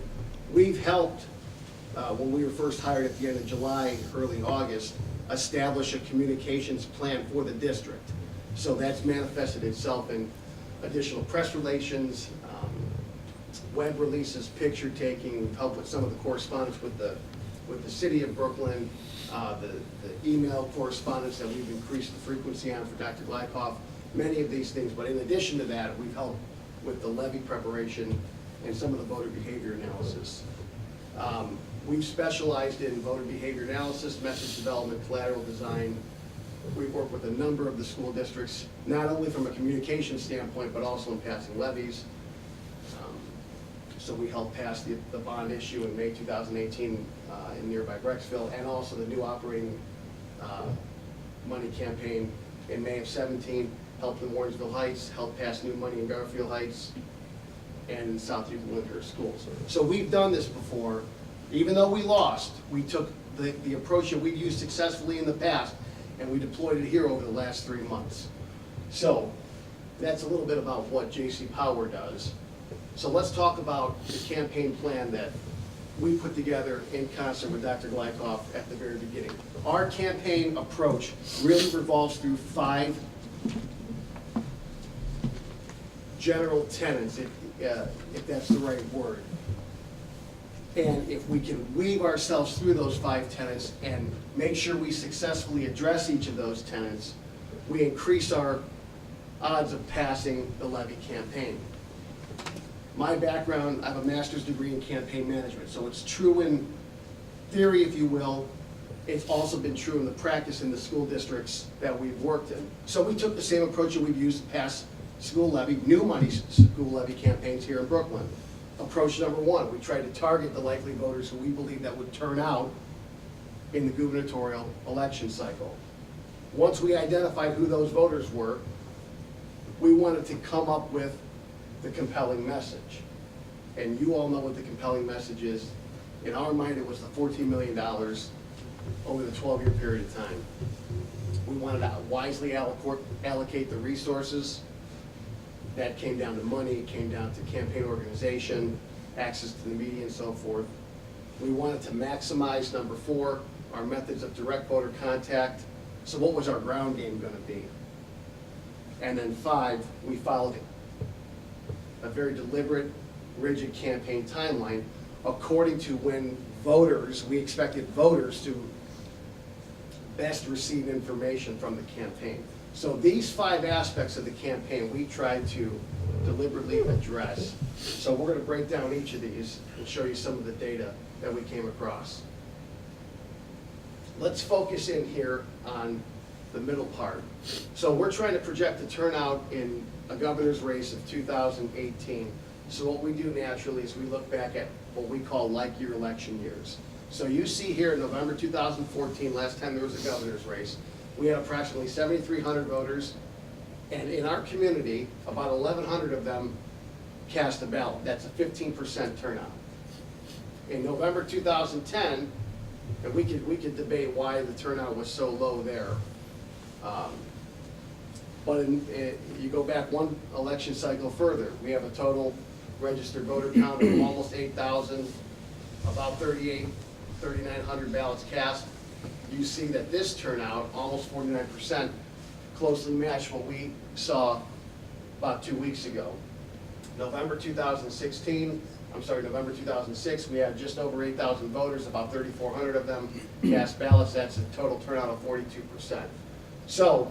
we've helped, when we were first hired at the end of July, early August, establish a communications plan for the district. So that's manifested itself in additional press relations, web releases, picture taking. We've helped with some of the correspondence with the city of Brooklyn, the email correspondence that we've increased the frequency on for Dr. Glykoff, many of these things. But in addition to that, we've helped with the levy preparation and some of the voter behavior analysis. We've specialized in voter behavior analysis, message development, collateral design. We've worked with a number of the school districts, not only from a communication standpoint, but also in passing levies. So we helped pass the bond issue in May 2018 in nearby Brecksville, and also the new operating money campaign in May of 17, helped in Warrensville Heights, helped pass new money in Garfield Heights, and in South Euclid Lyndhurst schools. So we've done this before. Even though we lost, we took the approach that we've used successfully in the past, and we deployed it here over the last 3 months. So that's a little bit about what J.C. Power does. So let's talk about the campaign plan that we put together in concert with Dr. Glykoff at the very beginning. Our campaign approach really revolves through 5 general tenets, if that's the right word. And if we can weave ourselves through those 5 tenets and make sure we successfully address each of those tenets, we increase our odds of passing the levy campaign. My background, I have a master's degree in campaign management, so it's true in theory, if you will. It's also been true in the practice in the school districts that we've worked in. So we took the same approach that we've used to pass school levy, new money school levy campaigns here in Brooklyn. Approach number 1, we tried to target the likely voters who we believe that would turn out in the gubernatorial election cycle. Once we identified who those voters were, we wanted to come up with the compelling message. And you all know what the compelling message is. In our mind, it was the $14 million over the 12-year period of time. We wanted to wisely allocate the resources. That came down to money, it came down to campaign organization, access to the media, and so forth. We wanted to maximize, number 4, our methods of direct voter contact. So what was our ground game going to be? And then 5, we followed a very deliberate rigid campaign timeline according to when we expected voters to best receive information from the campaign. So these 5 aspects of the campaign we tried to deliberately address. So we're going to break down each of these and show you some of the data that we came across. Let's focus in here on the middle part. So we're trying to project the turnout in a governor's race of 2018. So what we do naturally is we look back at what we call like-year election years. So you see here in November 2014, last time there was a governor's race, we had approximately 7,300 voters, and in our community, about 1,100 of them cast a ballot. That's a 15% turnout. In November 2010, and we could debate why the turnout was so low there. But you go back one election cycle further, we have a total registered voter count of almost 8,000, about 3,900 ballots cast. You see that this turnout, almost 49%, closely matched what we saw about 2 weeks ago. November 2006, we had just over 8,000 voters, about 3,400 of them cast ballots. That's a total turnout of 42%. So,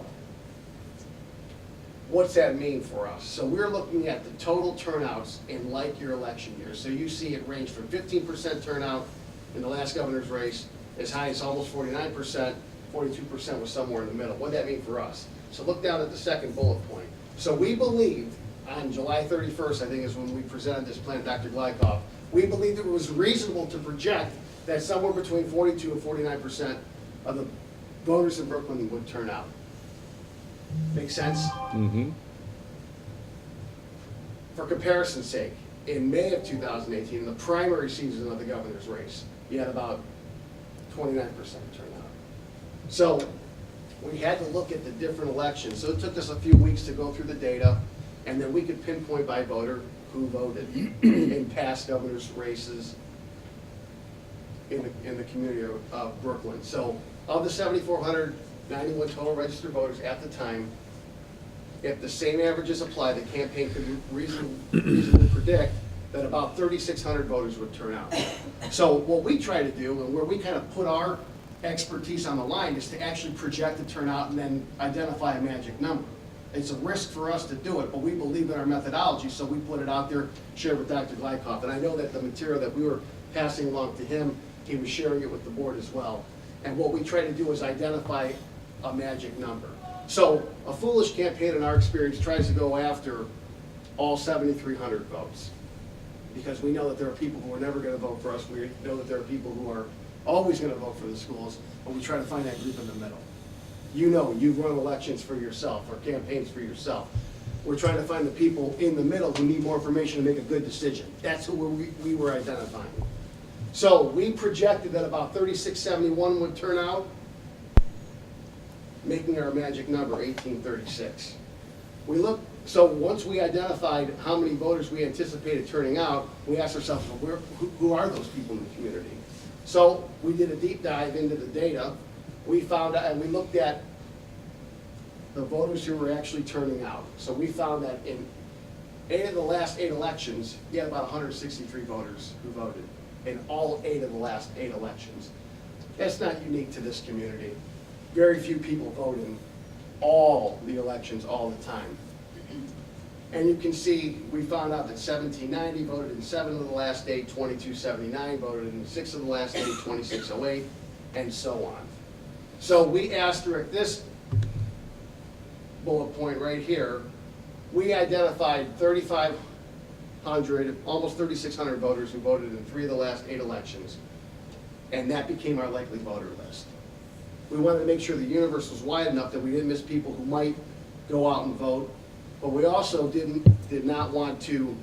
what's that mean for us? So we're looking at the total turnouts in like-year election years. So you see it ranged from 15% turnout in the last governor's race, as high as almost 49%, 42% was somewhere in the middle. What did that mean for us? So look down at the second bullet point. So we believed, on July 31st, I think is when we presented this plan to Dr. Glykoff, we believed it was reasonable to project that somewhere between 42 and 49% of the voters in Brooklyn would turn out. Make sense? Mm-hmm. For comparison's sake, in May of 2018, in the primary season of the governor's race, you had about 29% turnout. So we had to look at the different elections. So it took us a few weeks to go through the data, and then we could pinpoint by voter who voted in past governor's races in the community of Brooklyn. So of the 7,491 total registered voters at the time, if the same averages apply, the campaign could reasonably predict that about 3,600 voters would turn out. So what we try to do, and where we kind of put our expertise on the line, is to actually project the turnout and then identify a magic number. It's a risk for us to do it, but we believe in our methodology, so we put it out there, shared with Dr. Glykoff. And I know that the material that we were passing along to him, he was sharing it with the board as well. And what we try to do is identify a magic number. So a foolish campaign, in our experience, tries to go after all 7,300 votes, because we know that there are people who are never going to vote for us. We know that there are people who are always going to vote for the schools, but we try to find that group in the middle. You know, you've run elections for yourself, or campaigns for yourself. We're trying to find the people in the middle who need more information to make a good decision. That's who we were identifying. So we projected that about 3,671 would turn out, making our magic number 1,836. So once we identified how many voters we anticipated turning out, we asked ourselves, well, who are those people in the community? So we did a deep dive into the data. We found out, and we looked at the voters who were actually turning out. So we found that in 8 of the last 8 elections, you had about 163 voters who voted in all 8 of the last 8 elections. That's not unique to this community. Very few people vote in all the elections all the time. And you can see, we found out that 1790 voted in 7 of the last 8, 2279 voted in 6 of the last 8, 2608, and so on. So we asterisk this bullet point right here. We identified 3,500, almost 3,600 voters who voted in 3 of the last 8 elections, and that became our likely voter list. We wanted to make sure the universe was wide enough that we didn't miss people who might go out and vote, but we also did not want to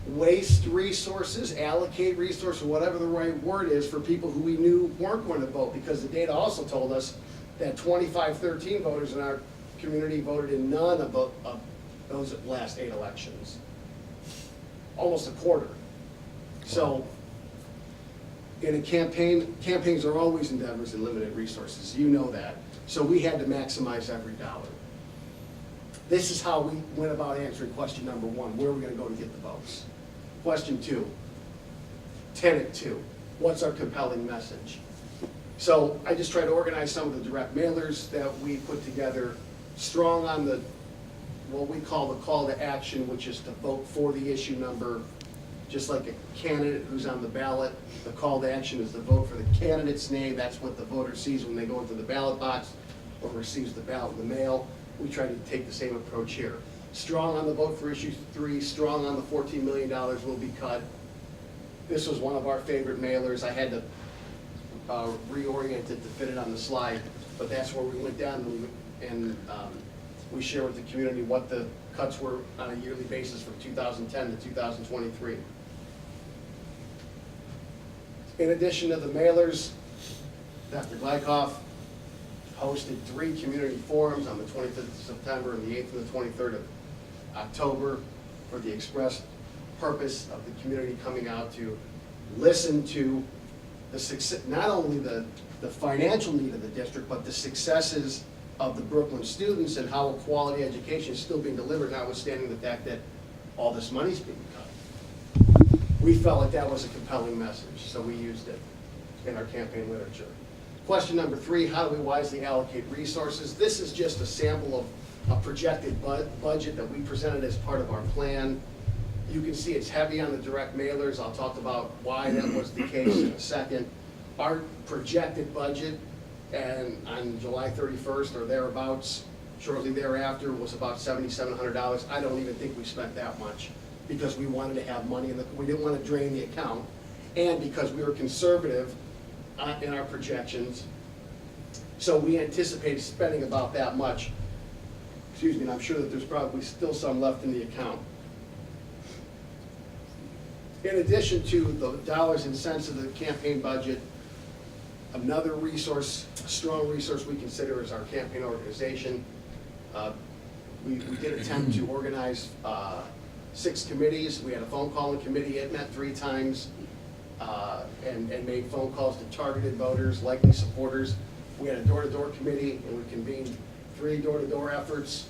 waste resources, allocate resources, whatever the right word is, for people who we knew weren't going to vote, because the data also told us that 2513 voters in our community voted in none of those last 8 elections. Almost a quarter. So in a campaign, campaigns are always endeavors and limited resources. You know that. So we had to maximize every dollar. This is how we went about answering question number 1, where are we gonna go to get the votes? Question 2, tenet 2, what's our compelling message? So I just tried to organize some of the direct mailers that we put together, strong on the, what we call the call to action, which is to vote for the issue number. Just like a candidate who's on the ballot, the call to action is to vote for the candidate's name. That's what the voter sees when they go into the ballot box or receives the ballot in the mail. We try to take the same approach here. Strong on the vote for issue 3, strong on the $14 million will be cut. This was one of our favorite mailers. I had to reorient it to fit it on the slide, but that's where we went down and we share with the community what the cuts were on a yearly basis from 2010 to 2023. In addition to the mailers, Dr. Glykoff hosted 3 community forums on the 25th of September and the 8th and the 23rd of October for the express purpose of the community coming out to listen to the success, not only the financial need of the district, but the successes of the Brooklyn students and how a quality education is still being delivered, notwithstanding the fact that all this money's being cut. We felt like that was a compelling message, so we used it in our campaign literature. Question number 3, how do we wisely allocate resources? This is just a sample of a projected budget that we presented as part of our plan. You can see it's heavy on the direct mailers. I'll talk about why that was the case in a second. Our projected budget, and on July 31st or thereabouts, shortly thereafter, was about $7,700. I don't even think we spent that much because we wanted to have money, we didn't want to drain the account, and because we were conservative in our projections. So we anticipated spending about that much. Excuse me, and I'm sure that there's probably still some left in the account. In addition to the dollars and cents of the campaign budget, another resource, a strong resource we consider is our campaign organization. We did attempt to organize 6 committees. We had a phone calling committee. It met 3 times and made phone calls to targeted voters, likely supporters. We had a door-to-door committee, and we convened 3 door-to-door efforts.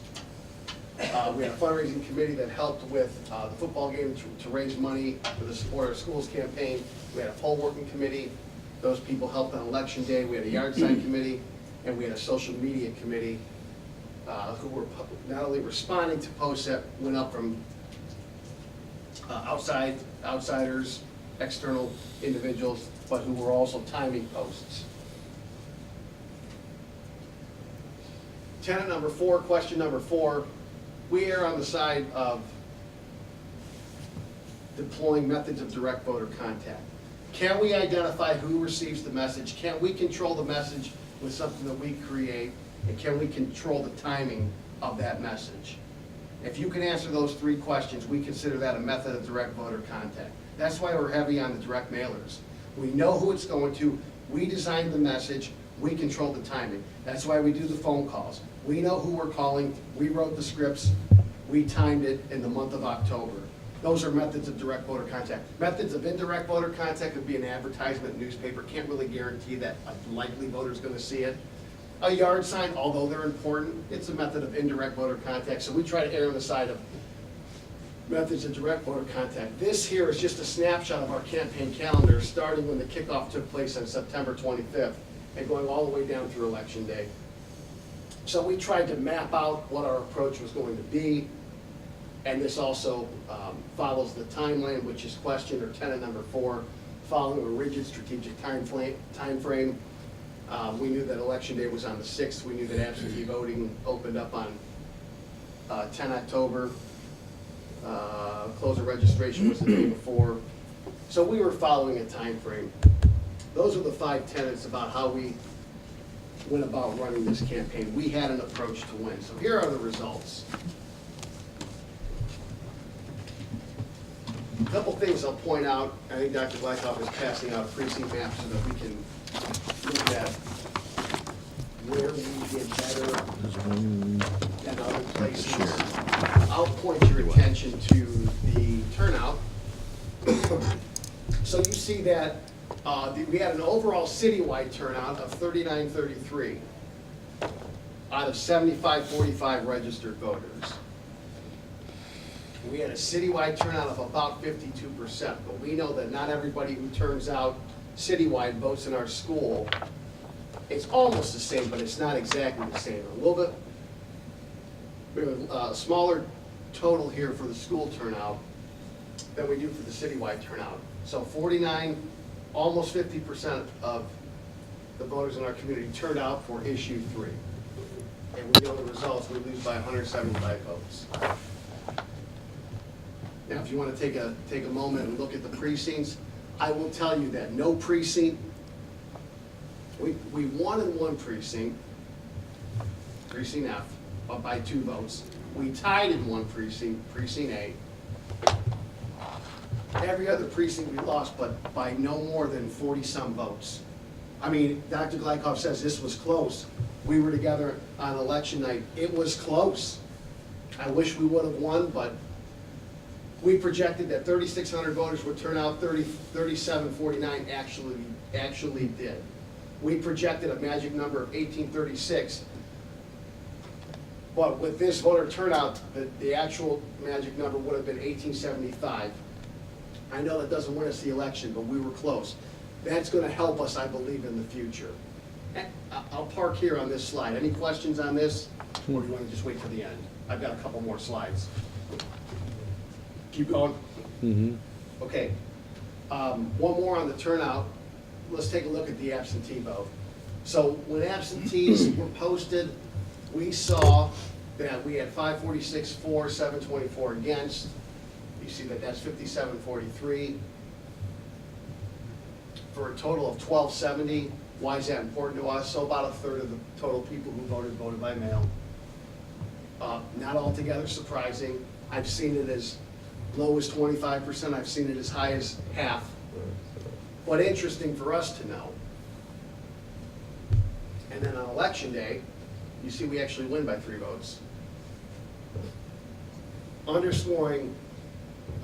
We had a fundraising committee that helped with the football game to raise money for the Support Our Schools campaign. We had a poll working committee. Those people helped on election day. We had a yard sign committee, and we had a social media committee who were not only responding to posts that went up from outsiders, external individuals, but who were also timing posts. Tenet number 4, question number 4, we err on the side of deploying methods of direct voter contact. Can we identify who receives the message? Can we control the message with something that we create? And can we control the timing of that message? If you can answer those 3 questions, we consider that a method of direct voter contact. That's why we're heavy on the direct mailers. We know who it's going to, we designed the message, we control the timing. That's why we do the phone calls. We know who we're calling, we wrote the scripts, we timed it in the month of October. Those are methods of direct voter contact. Methods of indirect voter contact would be an advertisement newspaper, can't really guarantee that a likely voter is going to see it. A yard sign, although they're important, it's a method of indirect voter contact, so we try to err on the side of methods of direct voter contact. This here is just a snapshot of our campaign calendar, starting when the kickoff took place on September 25th and going all the way down through Election Day. So we tried to map out what our approach was going to be, and this also follows the timeline, which is question or tenet number 4, following a rigid strategic time frame. We knew that Election Day was on the 6th. We knew that absentee voting opened up on 10 October. Close of registration was the day before. So we were following a time frame. Those are the 5 tenets about how we went about running this campaign. We had an approach to win. So here are the results. A couple things I'll point out. I think Dr. Glykoff is passing out a precinct map so that we can look at where we did better than other places. I'll point your attention to the turnout. So you see that we had an overall citywide turnout of 3933. out of 7545 registered voters. We had a citywide turnout of about 52%, but we know that not everybody who turns out citywide votes in our school. It's almost the same, but it's not exactly the same. A little bit, we have a smaller total here for the school turnout than we do for the citywide turnout. So 49, almost 50% of the voters in our community turned out for issue 3. And we know the results, we lose by 175 votes. Now, if you want to take a moment and look at the precincts, I will tell you that no precinct, we won in one precinct, precinct F, but by 2 votes. We tied in one precinct, precinct A. Every other precinct we lost, but by no more than 40-some votes. I mean, Dr. Glykoff says this was close. We were together on election night. It was close. I wish we would have won, but we projected that 3,600 voters would turn out, 3749 actually did. We projected a magic number of 1836. But with this voter turnout, the actual magic number would have been 1875. I know that doesn't win us the election, but we were close. That's going to help us, I believe, in the future. I'll park here on this slide. Any questions on this? Or do you want to just wait till the end? I've got a couple more slides. Keep going? Okay. One more on the turnout. Let's take a look at the absentee vote. So when absentees were posted, we saw that we had 546 for, 724 against. You see that that's 5743 for a total of 1270. Why is that important to us? So about a third of the total people who voted by mail. Not altogether surprising. I've seen it as low as 25%. I've seen it as high as half. But interesting for us to know. And then on election day, you see we actually win by 3 votes. Underscoring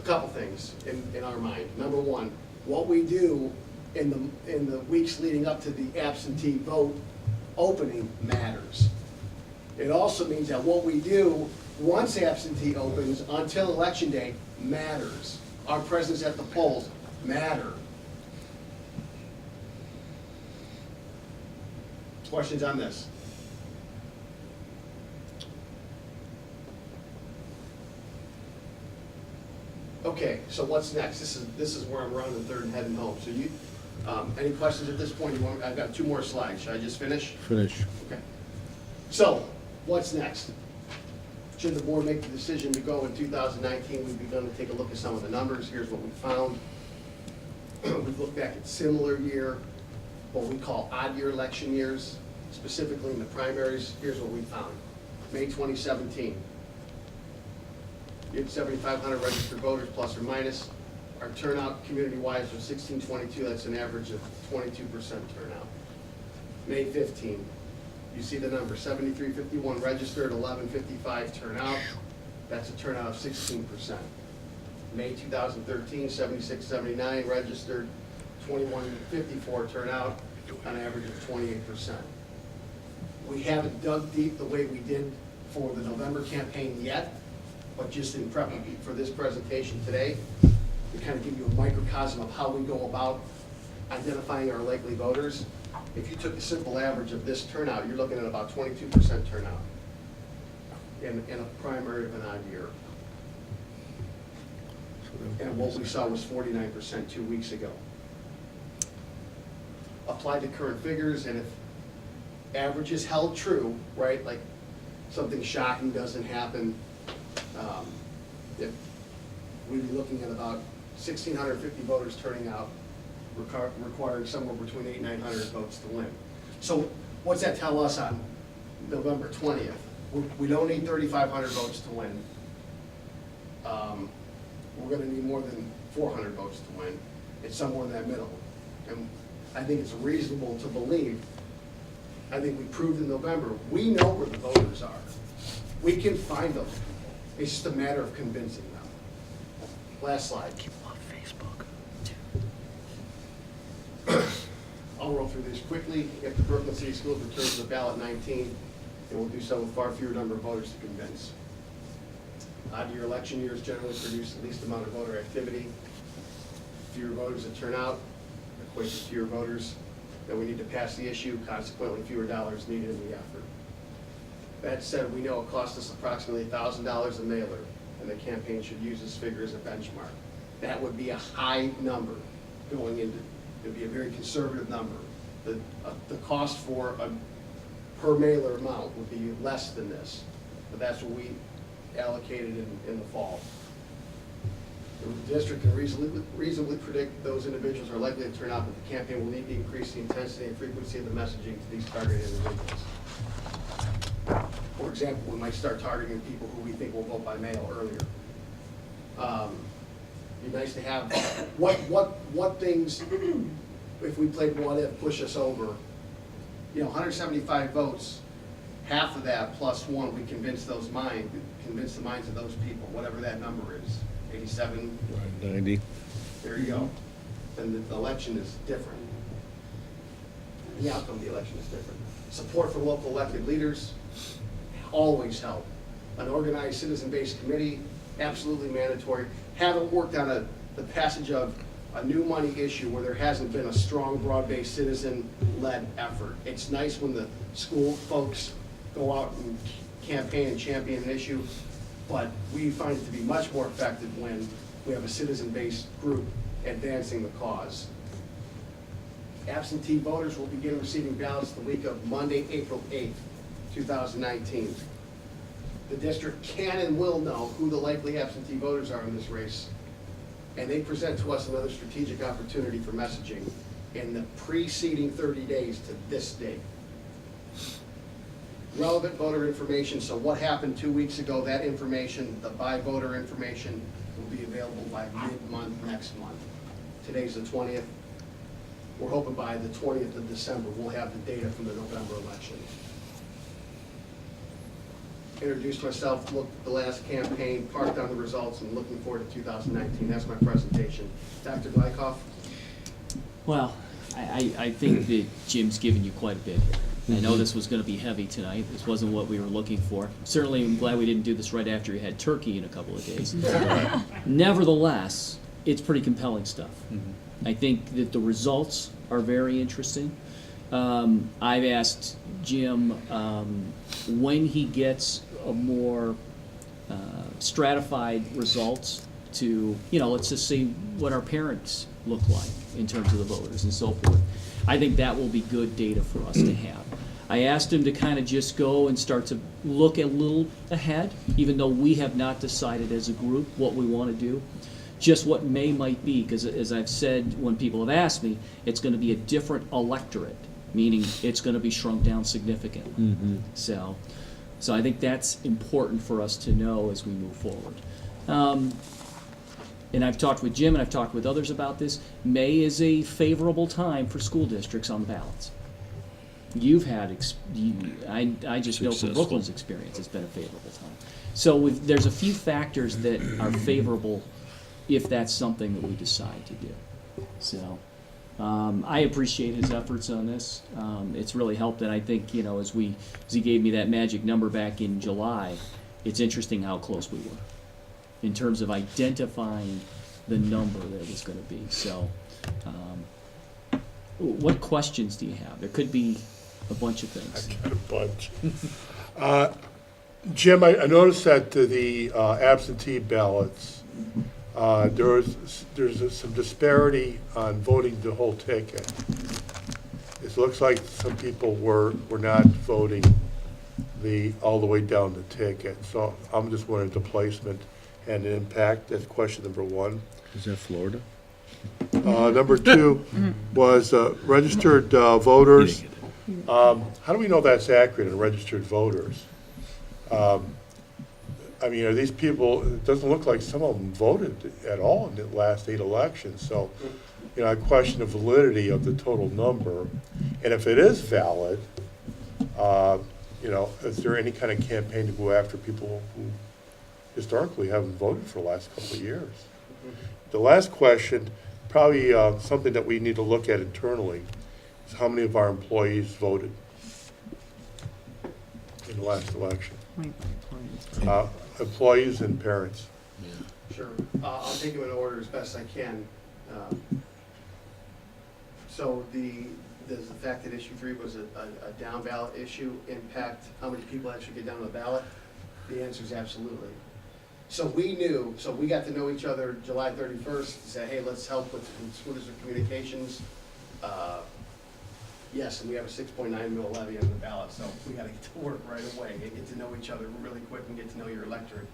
a couple things in our mind. Number one, what we do in the weeks leading up to the absentee vote opening matters. It also means that what we do once absentee opens until election day matters. Our presence at the polls matter. Questions on this? Okay, so what's next? This is where I'm rounding third and heading home. So you, any questions at this point? I've got 2 more slides. Should I just finish? Finish. Okay. So, what's next? Should the board make the decision to go in 2019, we've begun to take a look at some of the numbers. Here's what we found. We've looked back at similar year, what we call odd year election years, specifically in the primaries. Here's what we found. May 2017. You had 7,500 registered voters, plus or minus. Our turnout community-wise was 1622. That's an average of 22% turnout. May 15. You see the number, 7,351 registered, 1,155 turnout. That's a turnout of 16%. May 2013, 7,679 registered, 2,154 turnout, an average of 28%. We haven't dug deep the way we did for the November campaign yet, but just in prep for this presentation today, to kind of give you a microcosm of how we go about identifying our likely voters. If you took the simple average of this turnout, you're looking at about 22% turnout in a primary of an odd year. And what we saw was 49% 2 weeks ago. Applied to current figures, and if averages held true, right, like something shocking doesn't happen, if we'd be looking at about 1,650 voters turning out, requiring somewhere between 800 and 900 votes to win. So what's that tell us on November 20th? We don't need 3,500 votes to win. We're gonna need more than 400 votes to win. It's somewhere in that middle. And I think it's reasonable to believe, I think we proved in November, we know where the voters are. We can find them. It's just a matter of convincing them. Last slide. I'll roll through this quickly. If the Brooklyn City Schools returns to the ballot 19, and will do so with far fewer number of voters to convince. Odd-year election years generally produce the least amount of voter activity. Fewer voters that turn out equates to fewer voters that we need to pass the issue, consequently fewer dollars needed in the effort. That said, we know it costs us approximately $1,000 a mailer, and the campaign should use this figure as a benchmark. That would be a high number going into, it would be a very conservative number. The cost for a per mailer amount would be less than this, but that's what we allocated in the fall. The district can reasonably predict those individuals are likely to turn out, but the campaign will need to increase the intensity and frequency of the messaging to these targeted individuals. For example, we might start targeting people who we think will vote by mail earlier. Be nice to have, what things, if we played what if, push us over? 175 votes, half of that plus one, we convince the minds of those people, whatever that number is, 87, 90. there you go. Then the election is different. The outcome of the election is different. Support for local elected leaders always help. An organized citizen-based committee, absolutely mandatory. Haven't worked on the passage of a new money issue where there hasn't been a strong, broad-based citizen-led effort. It's nice when the school folks go out and campaign and champion an issue, but we find it to be much more effective when we have a citizen-based group advancing the cause. Absentee voters will begin receiving ballots the week of Monday, April 8th, 2019. The district can and will know who the likely absentee voters are in this race, and they present to us another strategic opportunity for messaging in the preceding 30 days to this date. Relevant voter information, so what happened 2 weeks ago, that information, the by voter information, will be available by mid-month next month. Today's the 20th. We're hoping by the 20th of December, we'll have the data from the November election. Introduced myself, looked at the last campaign, parked on the results, and looking forward to 2019. That's my presentation. Dr. Glykoff? Well, I think that Jim's given you quite a bit here. I know this was going to be heavy tonight. This wasn't what we were looking for. Certainly, I'm glad we didn't do this right after you had turkey in a couple of days. Nevertheless, it's pretty compelling stuff. I think that the results are very interesting. I've asked Jim when he gets a more stratified results to, let's just see what our parents look like in terms of the voters and so forth. I think that will be good data for us to have. I asked him to kind of just go and start to look a little ahead, even though we have not decided as a group what we want to do. Just what May might be, because as I've said when people have asked me, it's going to be a different electorate, meaning it's going to be shrunk down significantly. So I think that's important for us to know as we move forward. And I've talked with Jim and I've talked with others about this. May is a favorable time for school districts on the ballots. You've had, I just know from Successful. Brooklyn's experience, it's been a favorable time. So there's a few factors that are favorable if that's something that we decide to do. So I appreciate his efforts on this. It's really helped, and I think, as he gave me that magic number back in July, it's interesting how close we were in terms of identifying the number that it was going to be. So what questions do you have? There could be a bunch of things. I got a bunch. Jim, I noticed that the absentee ballots, there's some disparity on voting the whole ticket. It looks like some people were not voting all the way down the ticket. So I'm just wondering the placement and the impact. That's question number one. Is that Florida? Number two was registered voters. How do we know that's accurate on registered voters? I mean, are these people, it doesn't look like some of them voted at all in the last 8 elections. So, I question the validity of the total number. And if it is valid, is there any kind of campaign to go after people who historically haven't voted for the last couple of years? The last question, probably something that we need to look at internally, is how many of our employees voted. in the last election. 25 employees. Employees and parents. Sure. I'll take them in order as best I can. So does the fact that issue 3 was a down ballot issue impact how many people actually get down on the ballot? The answer is absolutely. So we got to know each other July 31st, say, hey, let's help with school district communications. Yes, and we have a 6.9 mil levy on the ballot, so we gotta get to work right away and get to know each other really quick and get to know your electorate.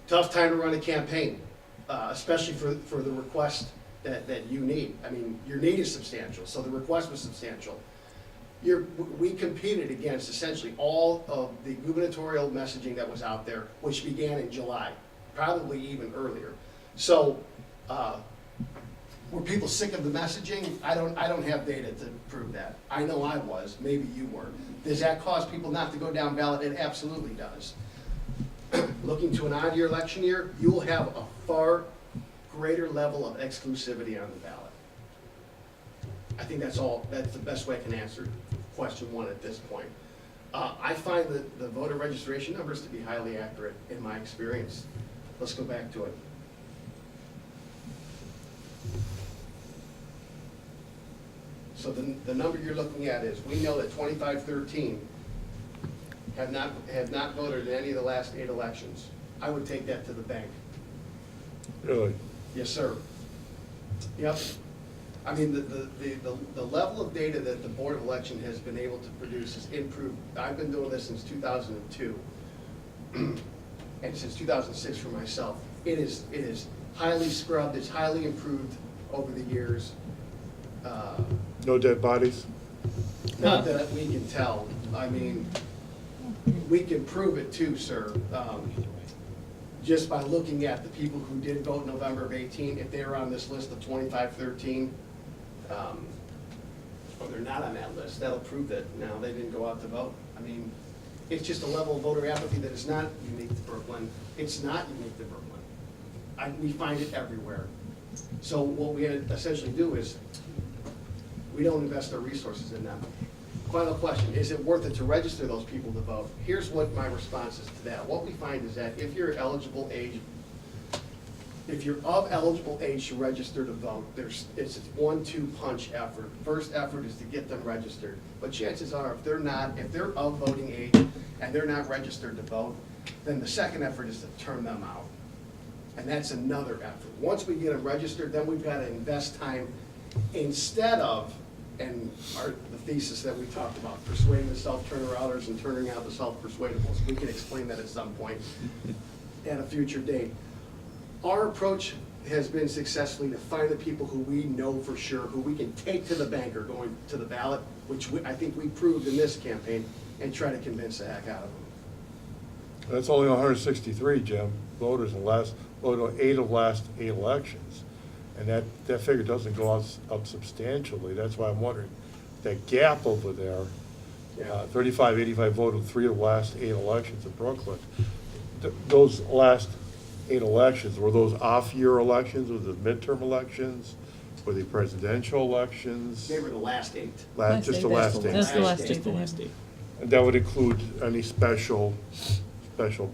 Tough time to run a campaign, especially for the request that you need. I mean, your need is substantial, so the request was substantial. We competed against essentially all of the gubernatorial messaging that was out there, which began in July, probably even earlier. So, were people sick of the messaging? I don't have data to prove that. I know I was, maybe you were. Does that cause people not to go down ballot? It absolutely does. Looking to an odd year election year, you will have a far greater level of exclusivity on the ballot. I think that's the best way I can answer question 1 at this point. I find the voter registration numbers to be highly accurate in my experience. Let's go back to it. So the number you're looking at is, we know that 2513 have not voted in any of the last 8 elections. I would take that to the bank. Really? Yes, sir. Yep. I mean, the level of data that the Board of Election has been able to produce has improved. I've been doing this since 2002, and since 2006 for myself. It is highly scrubbed, it's highly improved over the years. No dead bodies? Not that we can tell. I mean, we can prove it too, sir. Just by looking at the people who did vote November of 18, if they were on this list of 2513, or they're not on that list, that'll prove that now they didn't go out to vote. I mean, it's just a level of voter apathy that is not unique to Brooklyn. It's not unique to Brooklyn. We find it everywhere. So what we essentially do is, we don't invest our resources in them. Final question, is it worth it to register those people to vote? Here's what my response is to that. What we find is that if you're of eligible age to register to vote, it's a 1-2 punch effort. First effort is to get them registered. But chances are, if they're of voting age and they're not registered to vote, then the second effort is to turn them out. And that's another effort. Once we get them registered, then we've got to invest time instead of, and the thesis that we talked about, persuading the self-turnarounders and turning out the self-persuadables. We can explain that at some point at a future date. Our approach has been successfully to find the people who we know for sure, who we can take to the bank or going to the ballot, which I think we proved in this campaign, and try to convince the heck out of them. That's only 163, Jim, voters in voted 8 of the last 8 elections. And that figure doesn't go up substantially. That's why I'm wondering, that gap over there, 35, 85 voted 3 of the last 8 elections in Brooklyn. Those last 8 elections, were those off-year elections? Was it midterm elections? Were they presidential elections? They were the last 8. Just the last 8. That's the last Just eight. the last 8. And that would include any special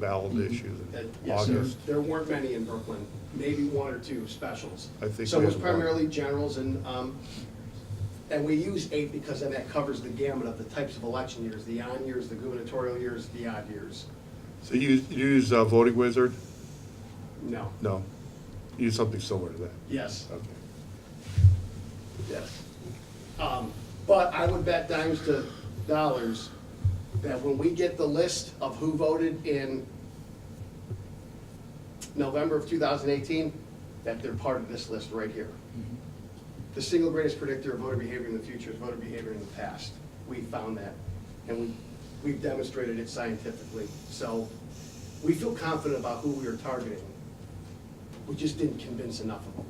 ballot issues in Yes, August? there weren't many in Brooklyn, maybe 1 or 2 specials. I think So we it was had one. primarily generals, and we use 8 because then that covers the gamut of the types of election years, the on years, the gubernatorial years, the odd years. So you use Voting Wizard? No, No. You use something similar to that? yes, Okay. yes. But I would bet dimes to dollars that when we get the list of who voted in November of 2018, that they're part of this list right here. The single greatest predictor of voter behavior in the future is voter behavior in the past. We found that, and we've demonstrated it scientifically. So we feel confident about who we are targeting. We just didn't convince enough of them.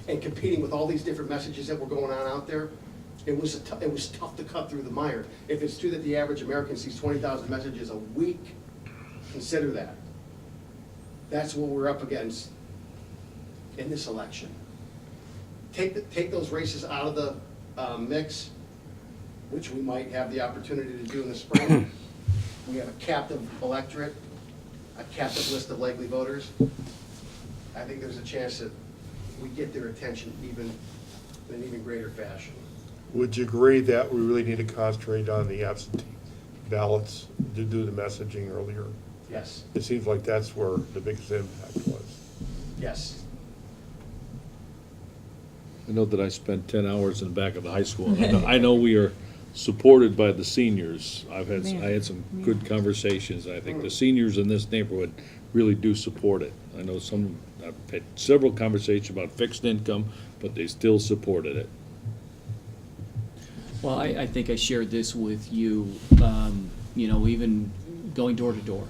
And competing with all these different messages that were going on out there, it was tough to cut through the mire. If it's true that the average American sees 20,000 messages a week, consider that. That's what we're up against in this election. Take those races out of the mix, which we might have the opportunity to do in the spring. We have a captive electorate, a captive list of likely voters. I think there's a chance that we get their attention in even greater fashion. Would you agree that we really need to concentrate on the absentee ballots to do the messaging earlier? Yes, It seems like that's where the biggest impact was. yes. I know that I spent 10 hours in the back of the high school. I know we are supported by the seniors. I had some good conversations. I think the seniors in this neighborhood really do support it. I know I've had several conversations about fixed income, but they still supported it. Well, I think I shared this with you, you know, even going door to door.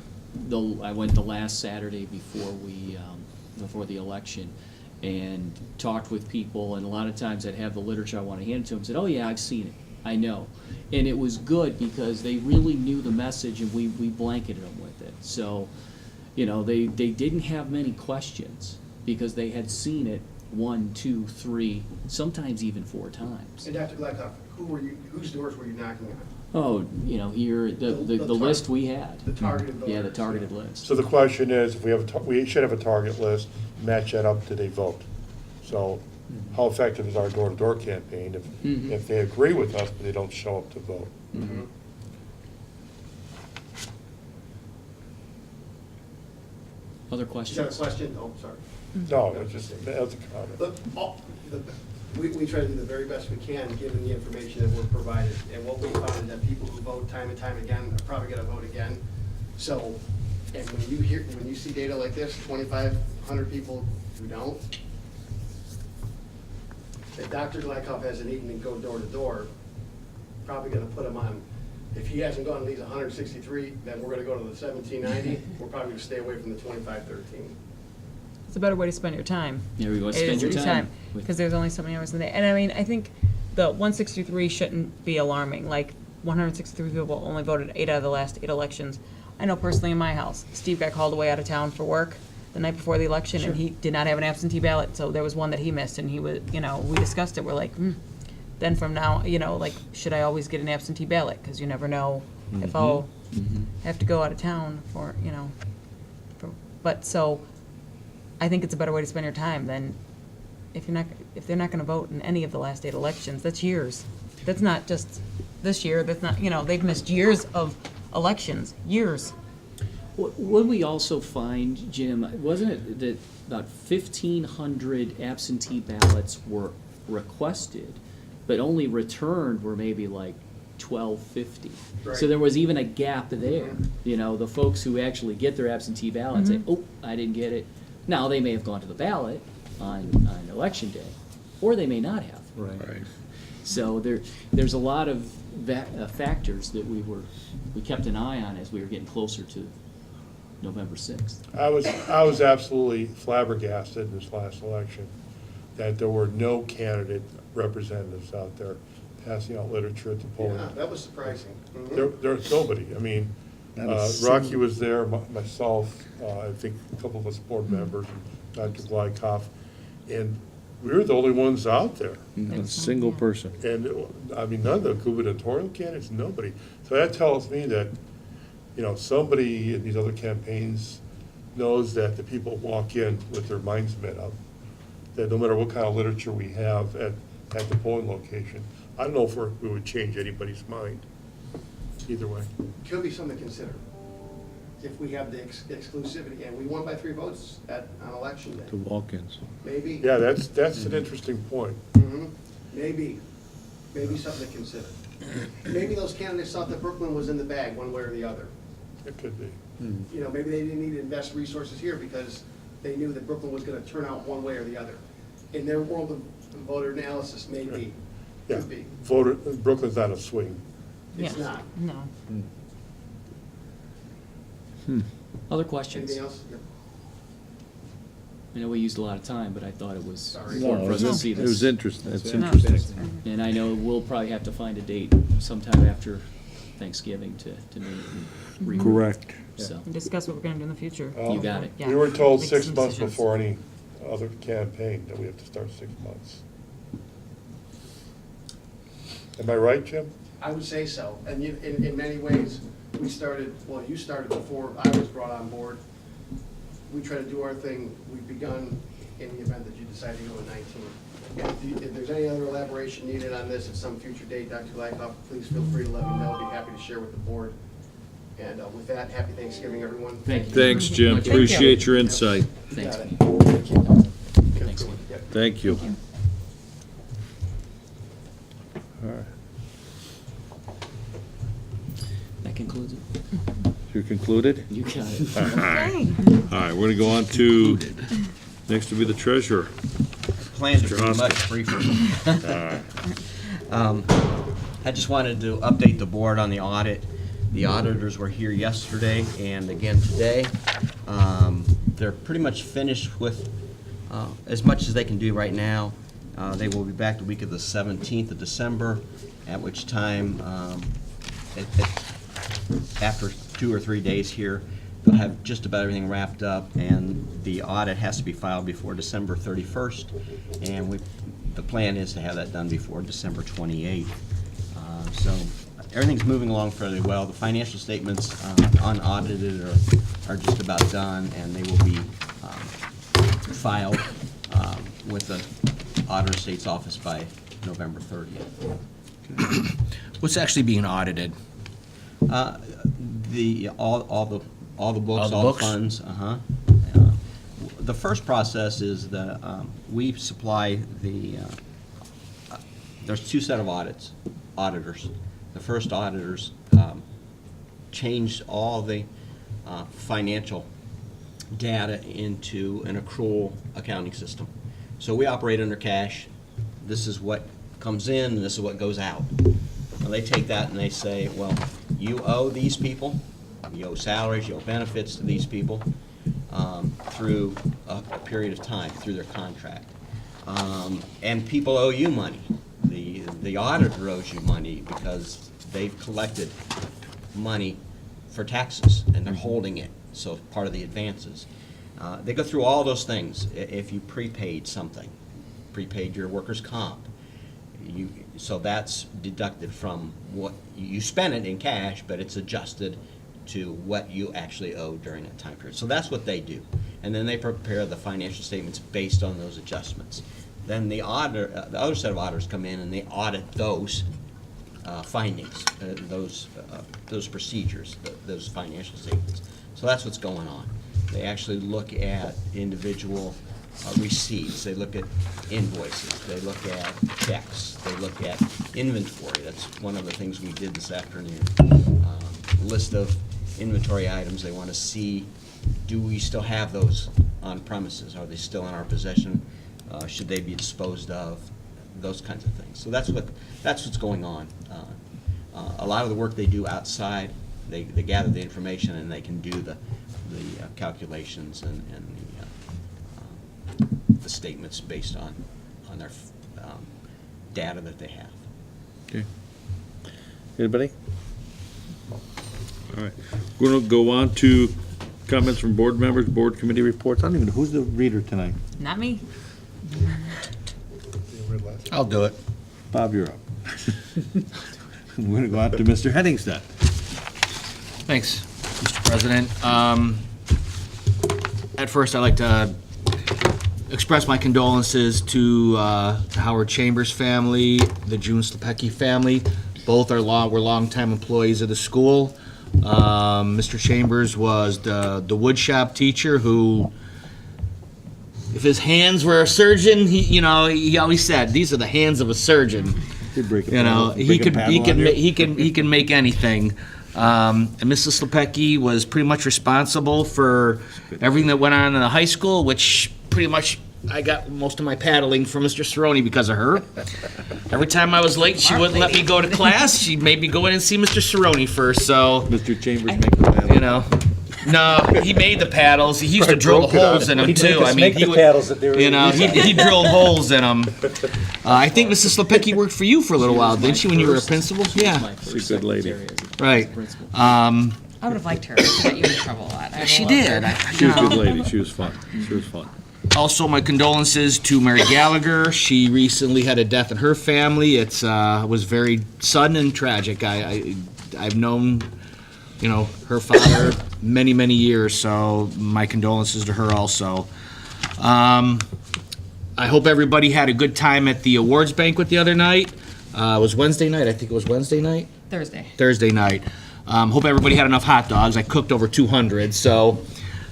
I went the last Saturday before the election, and talked with people, and a lot of times I'd have the literature I want to hand to them, said, oh yeah, I've seen it, I know. And it was good because they really knew the message, and we blanketed them with it. So, you know, they didn't have many questions because they had seen it 1, 2, 3, sometimes even 4 times. And Dr. Gladkoff, whose doors were you knocking on? Oh, you know, here, the list we had. The targeted voters. Yeah, the targeted list. So the question is, if we should have a target list, match that up to they vote. So how effective is our door-to-door campaign if they agree with us, but they don't show up to vote? Mm-hmm. Other Is that a questions? question? Oh, sorry. No, it's just, that's a comment. We try to do the very best we can, given the information that we're provided. And what we found is that people who vote time and time again are probably gonna vote again. So, and when you see data like this, 2,500 people who don't, if Dr. Gladkoff has a need and go door to door, probably gonna put him on. If he hasn't gone to these 163, then we're gonna go to the 1,790. We're probably gonna stay away from the 2,513. It's a better way to spend your time. There we go, It spend is your time. Because there's only so many hours in the day. And I mean, I think the 163 shouldn't be alarming. Like, 163 people only voted 8 out of the last 8 elections. I know personally in my house, Steve got called away out of town for work the night before the election, and he did not have an absentee ballot, so there was one that he missed, and he was, you know, we discussed it. We're like, then from now, you know, like, should I always get an absentee ballot? Because you never know if I'll have to go out of town for, you know, but so I think it's a better way to spend your time than if they're not gonna vote in any of the last 8 elections. That's years. That's not just this year, that's not, you know, they've missed years of elections, years. What we also find, Jim, wasn't it that about 1,500 absentee ballots were requested, but only returned were maybe like 1,250? Right. So there was even a gap there. You know, the folks who actually get their absentee ballots say, oh, I didn't get it. Now, they may have gone to the ballot on election day, or they may not have. Right. So there's a lot of factors that we kept an eye on as we were getting closer to November 6th. I was absolutely flabbergasted in this last election that there were no candidate representatives out there passing out literature at the polling. Yeah, that was surprising. Mhm. There's nobody. I mean, Rocky was there, myself, I think a couple of us board members, and Dr. Gladkoff, and we were the only ones out there. Not a single person. And, I mean, none of the gubernatorial candidates, nobody. So that tells me that, you know, somebody in these other campaigns knows that the people walk in with their minds made up, that no matter what kind of literature we have at the polling location, I don't know if we would change anybody's mind, either way. Could be something to consider. If we have the exclusivity, and we won by 3 votes on election day. The walk-ins. Maybe. Yeah, that's an interesting point. Mhm. Maybe something to consider. Maybe those candidates thought that Brooklyn was in the bag one way or the other. It could be. You know, maybe they didn't need to invest resources here because they knew that Brooklyn was gonna turn out one way or the other. In their world of voter analysis, maybe, Yeah, could be. Brooklyn's not a swing. It's Yeah. not. No. Other questions? Anything else? Yep. I know we used a lot of time, but I thought it was Sorry. important for us to see It was this. interesting, it's No. interesting. And I know we'll probably have to find a date sometime after Thanksgiving to meet and regroup. Correct. So, And discuss what we're gonna do in the future. you got it. Yeah. We were told Make 6 some months decisions. before any other campaign that we have to start 6 months. Am I right, Jim? I would say so. And in many ways, we started, well, you started before I was brought on board. We try to do our thing. We've begun in the event that you decide to go in 19. If there's any other elaboration needed on this at some future date, Dr. Gladkoff, please feel free to let me know. I'll be happy to share with the board. And with that, happy Thanksgiving, everyone. Thank you. Thanks, Jim. Thank you. Appreciate your insight. Thanks. Got it. Thanks. Yep. Thank you. All right. That concludes it. You concluded? You got it. All right, we're gonna go on to, next will be the treasurer. Plan to Mr. be much Hoskins. briefer. I just wanted to update the board on the audit. The auditors were here yesterday and again today. They're pretty much finished with as much as they can do right now. They will be back the week of the 17th of December, at which time, after 2 or 3 days here, they'll have just about everything wrapped up, and the audit has to be filed before December 31st, and the plan is to have that done before December 28th. So everything's moving along fairly well. The financial statements, unaudited, are just about done, and they will be filed with the Auditor State's Office by November 30th. What's actually being audited? All the books, All the all the books? funds, The first process is that we supply there's 2 set of auditors. The first auditors changed all the financial data into an accrual accounting system. So we operate under cash. This is what comes in and this is what goes out. Now they take that and they say, well, you owe these people, you owe salaries, you owe benefits to these people through a period of time, through their contract. And people owe you money. The auditor owes you money because they've collected money for taxes and they're holding it, so part of the advances. They go through all those things. If you prepaid something, prepaid your workers' comp, so that's deducted from what you spent it in cash, but it's adjusted to what you actually owe during that time period. So that's what they do. And then they prepare the financial statements based on those adjustments. Then the other set of auditors come in and they audit those findings, those procedures, those financial statements. So that's what's going on. They actually look at individual receipts, they look at invoices, they look at checks, they look at inventory. That's one of the things we did this afternoon. List of inventory items. They want to see, do we still have those on premises? Are they still in our possession? Should they be disposed of? Those kinds of things. So that's what's going on. A lot of the work they do outside, they gather the information and they can do the calculations and the statements based on their data that they have. Okay. Anybody? All right. We're going to go on to comments from board members, board committee reports. I don't even know, who's the reader tonight? Not me. I'll do it. Bob, you're up. We're going to go on to Mr. Henningsen. Thanks, Mr. President. At first, I'd like to express my condolences to the Howard Chambers family, the June Slepecki family. Both were longtime employees of the school. Mr. Chambers was the woodshop teacher who, if his hands were a surgeon, he always said, "These are the hands of a surgeon." He'd break a You know, paddle- he break a paddle on you. can make anything. And Mrs. Slepecki was pretty much responsible for everything that went on in the high school, which pretty much I got most of my paddling from Mr. Cerrone because of her. Every time I was late, she wouldn't let me go to class. She made me go in and see Mr. Cerrone first. So, Mr. Chambers make the paddle. you know. No, he made the paddles. He used to drill the holes in them too. I mean, he would, he drilled holes in them. I think Mrs. Slepecki worked for you for a little while, didn't she, when you were a principal? Yeah, She's a good lady. right. I would have liked her. She got you in trouble a lot. She did. She was a good lady. She was fun. She was fun. Also, my condolences to Mary Gallagher. She recently had a death in her family. It's was very sudden and tragic. I've known, her father many, many years, so my condolences to her also. I hope everybody had a good time at the awards banquet the other night. It was Wednesday night. I think it was Wednesday night. Thursday night. Hope everybody had enough hot dogs. I cooked over 200, so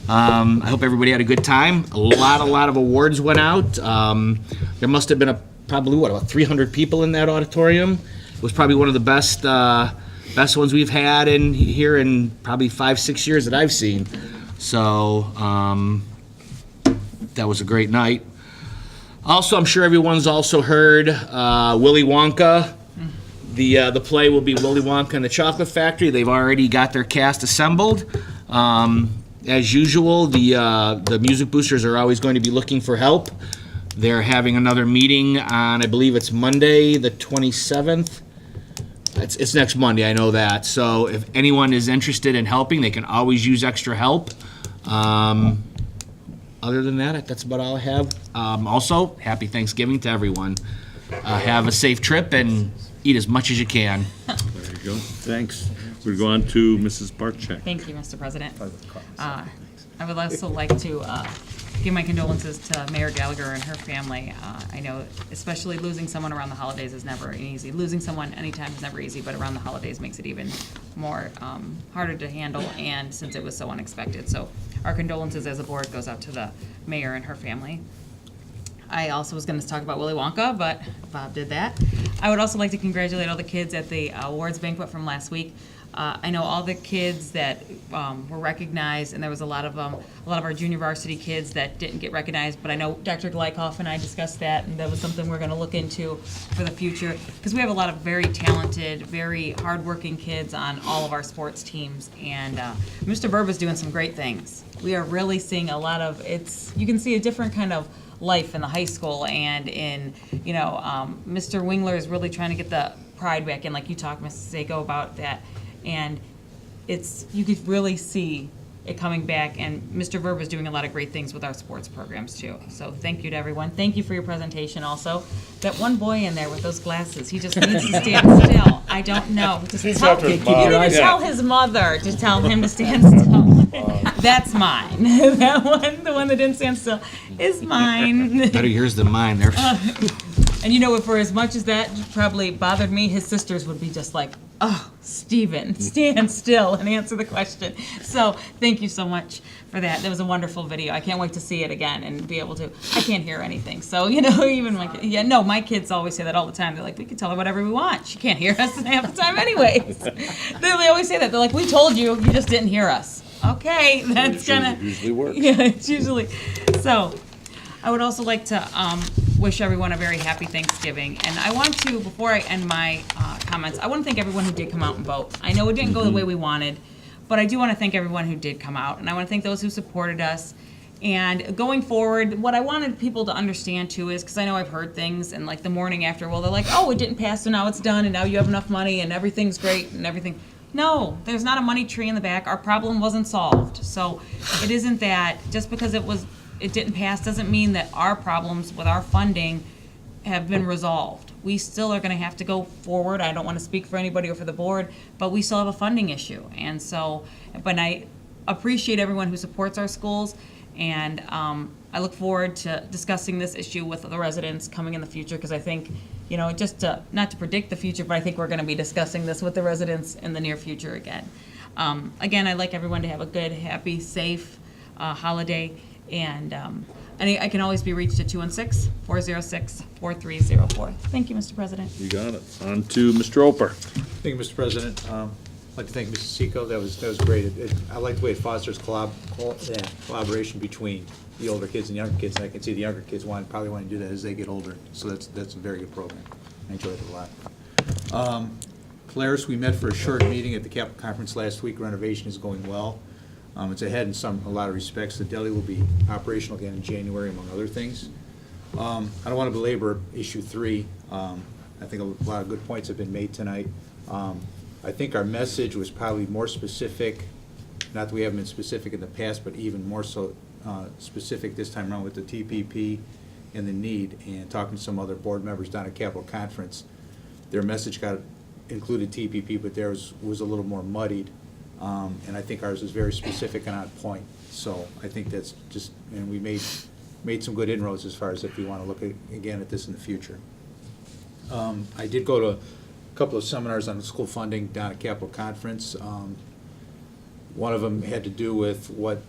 I hope everybody had a good time. A lot of awards went out. There must have been probably about 300 people in that auditorium. It was probably one of the best ones we've had here in probably 5-6 years that I've seen. So that was a great night. Also, I'm sure everyone's also heard Willy Wonka. The play will be Willy Wonka and the Chocolate Factory. They've already got their cast assembled. As usual, the Music Boosters are always going to be looking for help. They're having another meeting on, I believe it's Monday, the 27th. It's next Monday, I know that. So if anyone is interested in helping, they can always use extra help. Other than that, that's about all I have. Also, happy Thanksgiving to everyone. Have a safe trip and eat as much as you can. There you go. Thanks. We go on to Mrs. Barczyk. Thank you, Mr. President. I would also like to give my condolences to Mayor Gallagher and her family. I know especially losing someone around the holidays is never easy. Losing someone anytime is never easy, but around the holidays makes it even more harder to handle, and since it was so unexpected. So our condolences as a board goes out to the mayor and her family. I also was going to talk about Willy Wonka, but Bob did that. I would also like to congratulate all the kids at the awards banquet from last week. I know all the kids that were recognized, and there was a lot of our junior varsity kids that didn't get recognized, but I know Dr. Glykoff and I discussed that, and that was something we're going to look into for the future, because we have a lot of very talented, very hardworking kids on all of our sports teams, and Mr. Verba's doing some great things. We are really seeing a lot of, you can see a different kind of life in the high school, and in, Mr. Wingler is really trying to get the pride back in, like you talked, Mrs. Seiko, about that. And you could really see it coming back, and Mr. Verba is doing a lot of great things with our sports programs too. So thank you to everyone. Thank you for your presentation also. That one boy in there with those glasses, he just needs to stand still. I don't know. Just tell his mother to tell him to stand still. That's mine. That one, the one that didn't stand still, is mine. Better yours than mine. And for as much as that probably bothered me, his sisters would be just like, oh, Stephen, stand still and answer the question. So thank you so much for that. That was a wonderful video. I can't wait to see it again and be able to, I can't hear anything. So, even my kids always say that all the time. They're like, we can tell her whatever we want. She can't hear us half the time anyways. They always say that. They're like, we told you, you just didn't hear us. Okay, that's gonna. It usually works. Yeah, it's usually. So, I would also like to wish everyone a very happy Thanksgiving. And I want to, before I end my comments, I want to thank everyone who did come out and vote. I know it didn't go the way we wanted, but I do want to thank everyone who did come out. And I want to thank those who supported us. And going forward, what I wanted people to understand too is, because I know I've heard things, and like the morning after, well, they're like, oh, it didn't pass, so now it's done, and now you have enough money, and everything's great, and everything. No, there's not a money tree in the back. Our problem wasn't solved. So it isn't that just because it didn't pass doesn't mean that our problems with our funding have been resolved. We still are going to have to go forward. I don't want to speak for anybody or for the board, but we still have a funding issue. And so, but I appreciate everyone who supports our schools, and I look forward to discussing this issue with the residents coming in the future, because I think, just not to predict the future, but I think we're going to be discussing this with the residents in the near future again. Again, I'd like everyone to have a good, happy, safe holiday. And I can always be reached at 216-406-4304. Thank you, Mr. President. You got it. On to Mr. Oper. Thank you, Mr. President. I'd like to thank Mrs. Seiko. That was great. I like the way it fosters collaboration between the older kids and younger kids, and I can see the younger kids probably want to do that as they get older. So that's a very good program. I enjoyed it a lot. Polaris, we met for a short meeting at the Capital Conference last week. Renovation is going well. It's ahead in a lot of respects. The deli will be operational again in January, among other things. I don't want to belabor issue 3. I think a lot of good points have been made tonight. I think our message was probably more specific, not that we haven't been specific in the past, but even more so specific this time around with the TPP and the need, and talking to some other board members down at Capitol Conference, their message included TPP, but theirs was a little more muddied. And I think ours is very specific and on point. So I think that's just, and we made some good inroads as far as if we want to look again at this in the future. I did go to a couple of seminars on school funding down at Capitol Conference. One of them had to do with what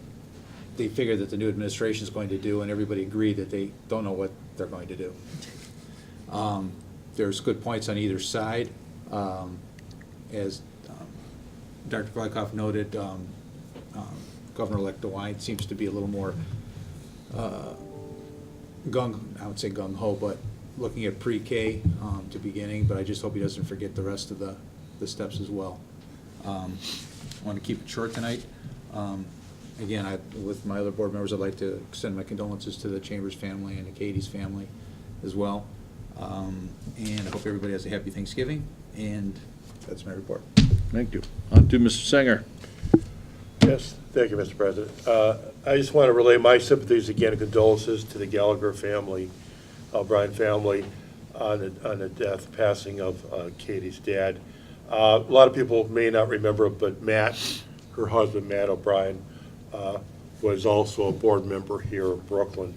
they figure that the new administration is going to do, and everybody agreed that they don't know what they're going to do. There's good points on either side. As Dr. Glykoff noted, Governor-elect DeWine seems to be a little more I would say gung-ho, but looking at pre-K to beginning, but I just hope he doesn't forget the rest of the steps as well. I want to keep it short tonight. Again, with my other board members, I'd like to extend my condolences to the Chambers family and the Katie's family as well. And I hope everybody has a happy Thanksgiving, and that's my report. Thank you. On to Mr. Singer. Yes, thank you, Mr. President. I just want to relay my sympathies again and condolences to the Gallagher family, O'Brien family, on the passing of Katie's dad. A lot of people may not remember, but Matt, her husband, Matt O'Brien, was also a board member here in Brooklyn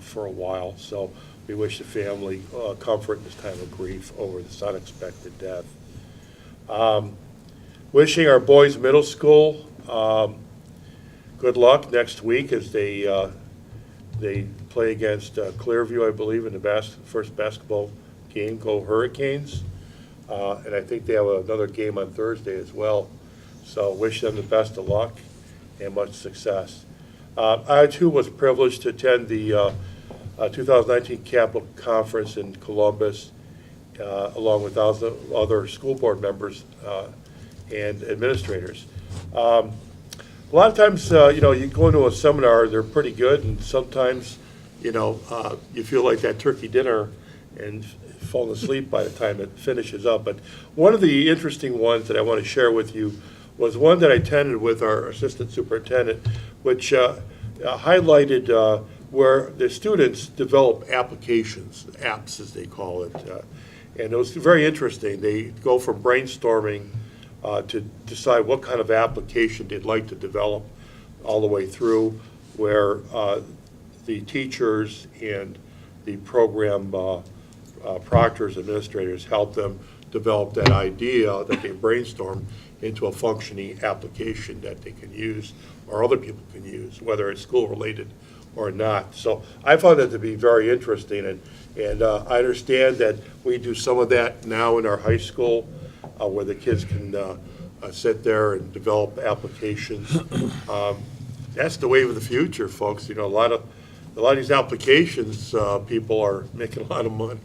for a while. So we wish the family comfort in this time of grief over this unexpected death. Wishing our boys middle school good luck next week as they play against Clearview, I believe, in the first basketball game. Go Hurricanes! And I think they have another game on Thursday as well. So wish them the best of luck and much success. I too was privileged to attend the 2019 Capitol Conference in Columbus, along with other school board members and administrators. A lot of times, you go into a seminar, they're pretty good, and sometimes, you feel like that turkey dinner and falling asleep by the time it finishes up. But one of the interesting ones that I want to share with you was one that I attended with our assistant superintendent, which highlighted where the students develop applications, apps as they call it. And it was very interesting. They go from brainstorming to decide what kind of application they'd like to develop all the way through, where the teachers and the program proctors, administrators help them develop that idea that they brainstorm into a functioning application that they can use or other people can use, whether it's school-related or not. So I found that to be very interesting, and I understand that we do some of that now in our high school, where the kids can sit there and develop applications. That's the wave of the future, folks. A lot of these applications, people are making a lot of money,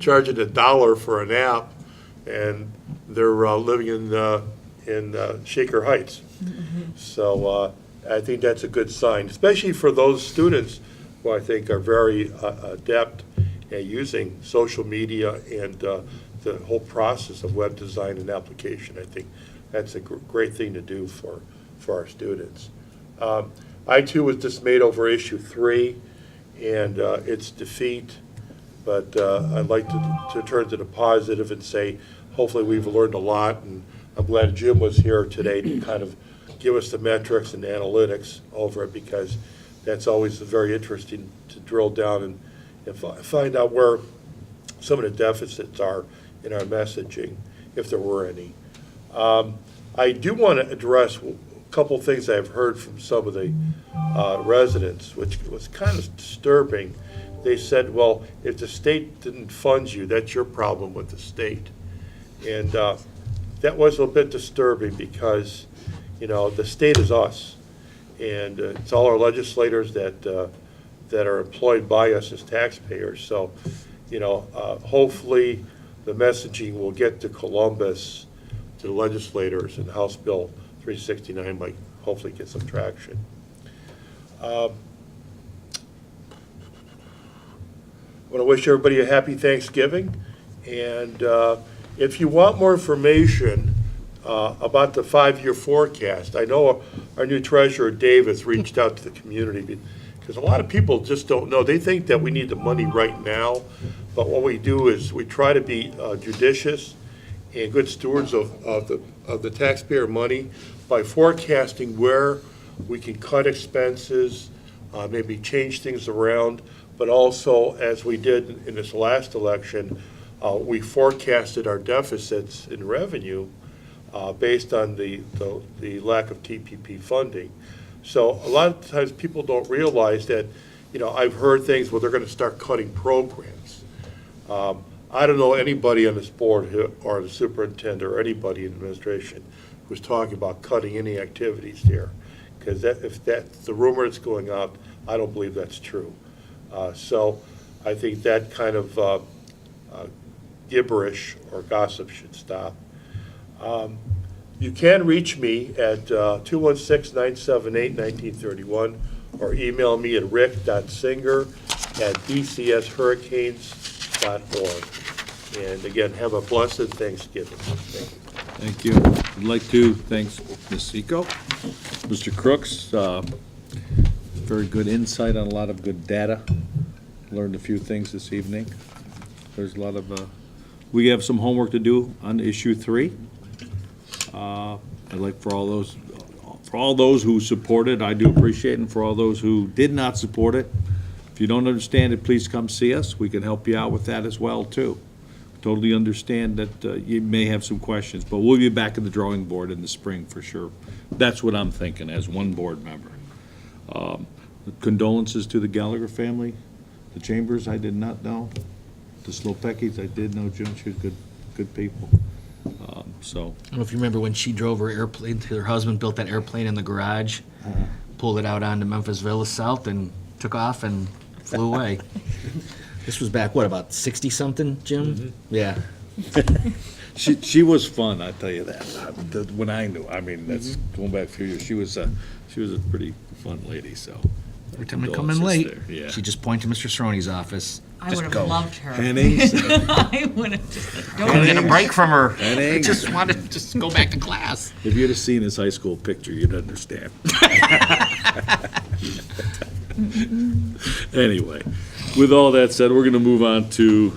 charging $1 for an app, and they're living in Shaker Heights. So I think that's a good sign, especially for those students who I think are very adept at using social media and the whole process of web design and application. I think that's a great thing to do for our students. I too was dismayed over issue 3 and its defeat, but I'd like to turn to the positive and say hopefully we've learned a lot, and I'm glad Jim was here today to kind of give us the metrics and analytics over it, because that's always very interesting to drill down and find out where some of the deficits are in our messaging, if there were any. I do want to address a couple of things I've heard from some of the residents, which was kind of disturbing. They said, well, if the state didn't fund you, that's your problem with the state. And that was a bit disturbing because, the state is us. And it's all our legislators that are employed by us as taxpayers. So, hopefully the messaging will get to Columbus, to the legislators, and House Bill 369 might hopefully get some traction. I want to wish everybody a happy Thanksgiving. And if you want more information about the 5-year forecast, I know our new treasurer, Dave, has reached out to the community, because a lot of people just don't know. They think that we need the money right now, but what we do is we try to be judicious and good stewards of the taxpayer money by forecasting where we can cut expenses, maybe change things around, but also, as we did in this last election, we forecasted our deficits in revenue based on the lack of TPP funding. So a lot of times people don't realize that, I've heard things, well, they're going to start cutting programs. I don't know anybody on this board or the superintendent or anybody in administration who's talking about cutting any activities there. Because if that's the rumor that's going out, I don't believe that's true. So I think that kind of gibberish or gossip should stop. You can reach me at 216-978-1931 or email me at rick.singer@bcshurricanes.org. And again, have a blessed Thanksgiving. Thank you. Thank you. I'd like to thank Ms. Seco, Mr. Crooks, very good insight on a lot of good data. Learned a few things this evening. There's a lot of, we have some homework to do on issue 3. I'd like for all those who support it, I do appreciate it, and for all those who did not support it, if you don't understand it, please come see us. We can help you out with that as well, too. Totally understand that you may have some questions, but we'll be back in the drawing board in the spring for sure. That's what I'm thinking as one board member. Condolences to the Gallagher family, the Chambers, I did not know. The Slopekis, I did know. June, she was good people. So. I don't know if you remember when she drove her airplane, her husband built that airplane in the garage, pulled it out onto Memphis Villa South and took off and flew away. This was back, what, about 60-something, Jim? Mm-hmm. Yeah. She was fun, I tell you that. When I knew, I mean, that's going back a few years. She was a pretty fun lady. So Every time I come in late, yeah. she just point to Mr. Cerrone's office. I Just would go. have loved her. Hennings. I would have just I want to get a break from her. I Hennings. just wanted to just go back to class. If you'd have seen his high school picture, you'd understand. Anyway, with all that said, we're going to move on to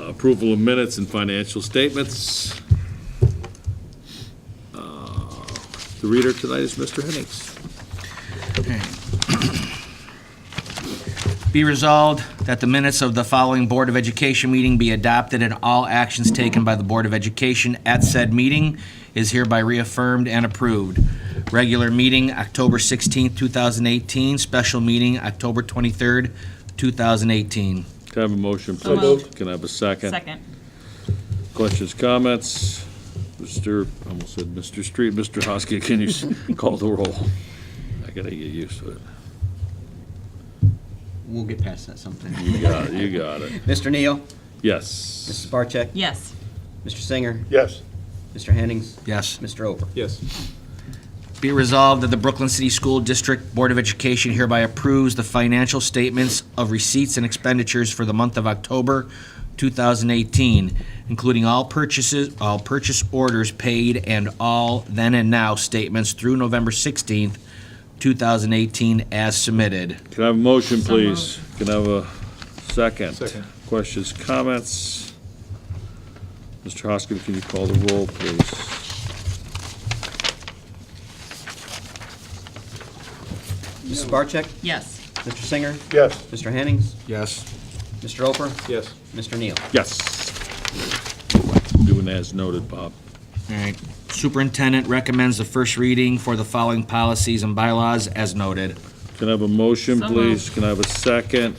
approval of minutes and financial statements. The reader tonight is Mr. Hennings. Be resolved that the minutes of the following Board of Education meeting be adopted and all actions taken by the Board of Education at said meeting is hereby reaffirmed and approved. Regular meeting, October 16th, 2018. Special meeting, October 23rd, 2018. Can I have a motion, So please? moved. Can I have a second? Second. Questions, comments? I almost said Mr. Street, Mr. Hosky, can you call the roll? I gotta get used to it. We'll get past that sometime. You got it. Mr. Neal? Yes. Mrs. Barcheck? Yes. Mr. Singer? Yes. Mr. Hennings? Yes. Mr. Ober? Yes. Be resolved that the Brooklyn City School District Board of Education hereby approves the financial statements of receipts and expenditures for the month of October 2018, including all purchase orders paid and all then and now statements through November 16th, 2018 as submitted. Can I have a motion, So please? Can I have a second? Second. Questions, comments? Mr. Hosky, can you call the roll, please? Mrs. Barcheck? Yes. Mr. Singer? Yes. Mr. Hennings? Yes. Mr. Ober? Yes. Mr. Neal? Yes. Doing as noted, Bob. All right. Superintendent recommends the first reading for the following policies and bylaws as noted. Can I have a motion, So please? moved. Can I have a second?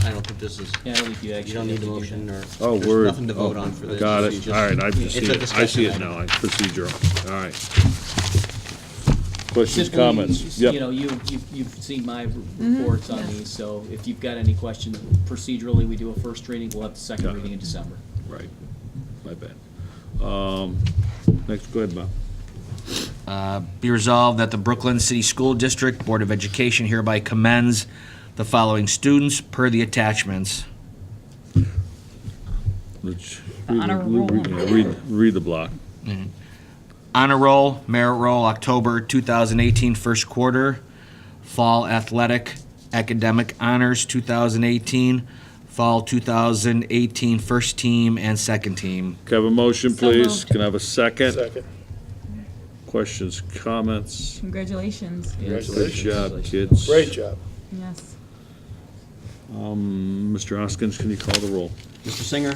I don't think this is, Yeah, I don't think you actually. you don't need have a to do motion or, Oh, there's word. nothing to vote Oh, on for this. Got This it. is just- All right, I just It's see a it. I discussion see it item. now. Procedural. All right. that. Questions, Typically, comments? You know, you've seen my reports on these, so if you've got any questions, procedurally, we do a first reading, we'll have the second Got it. reading in December. Right. My bad. Next, go ahead, Bob. Be resolved that the Brooklyn City School District Board of Education hereby commends the following students per the attachments. Let's On a roll. read the block. Honor Roll, Merit Roll, October 2018 first quarter. Fall Athletic Academic Honors 2018. Fall 2018 first team and second team. Can I have a motion, So please? moved. Can I have a second? Second. Questions, comments? Congratulations. Good job, kids. Great job. Yes. Mr. Hoskins, can you call the roll? Mr. Singer,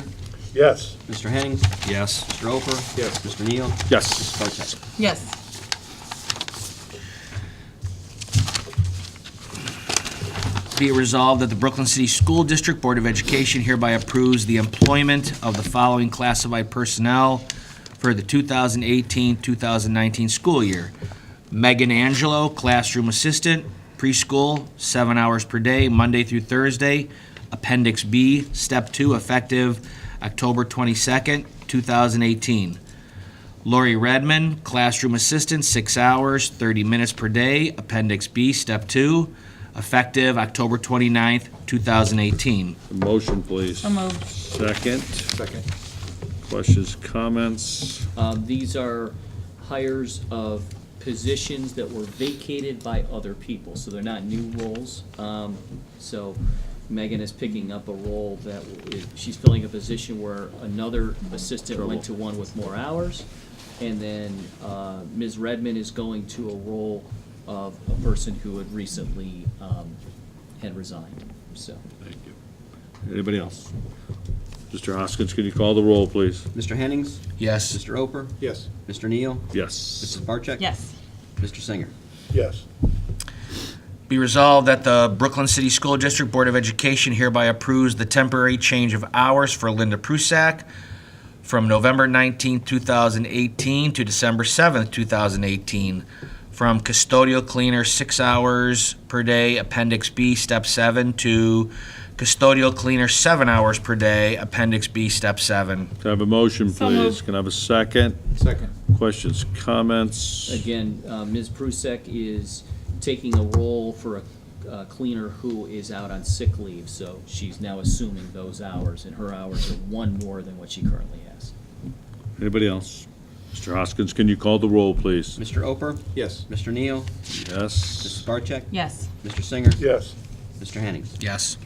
Yes. Mr. Hennings, Yes. Mr. Oper. Yes. Mr. Neal, Yes. Mrs. Barcheck. Yes. Be it resolved that the Brooklyn City School District Board of Education hereby approves the employment of the following classified personnel for the 2018-2019 school year. Megan Angelo, classroom assistant, preschool, 7 hours per day, Monday through Thursday. Appendix B, Step 2, effective October 22nd, 2018. Lori Redmond, classroom assistant, 6 hours, 30 minutes per day. Appendix B, Step 2, effective October 29th, 2018. A motion, please. So moved. Second. Second. Questions, comments? These are hires of positions that were vacated by other people, so they're not new roles. So Megan is picking up a role that she's filling a position where another assistant went to one with more hours. And then Ms. Redmond is going to a role of a person who had recently had resigned, so. Thank you. Anybody else? Mr. Hoskins, can you call the roll, please? Mr. Hennings, Yes. Mr. Oper, Yes. Mr. Neal, Yes. Mrs. Barcheck. Yes. Mr. Singer. Yes. Be resolved that the Brooklyn City School District Board of Education hereby approves the temporary change of hours for Linda Prusak from November 19, 2018 to December 7th, 2018. From custodial cleaner, 6 hours per day, Appendix B, Step 7, to custodial cleaner, 7 hours per day, Appendix B, Step 7. Can I have a motion, So please? moved. Can I have a second? Second. Questions, comments? Again, Ms. Prusek is taking a role for a cleaner who is out on sick leave, so she's now assuming those hours, and her hours are one more than what she currently has. Anybody else? Mr. Hoskins, can you call the roll, please? Mr. Oper, Yes. Mr. Neal, Yes. Mrs. Barcheck, Yes. Mr. Singer, Yes. Mr. Hennings. Yes.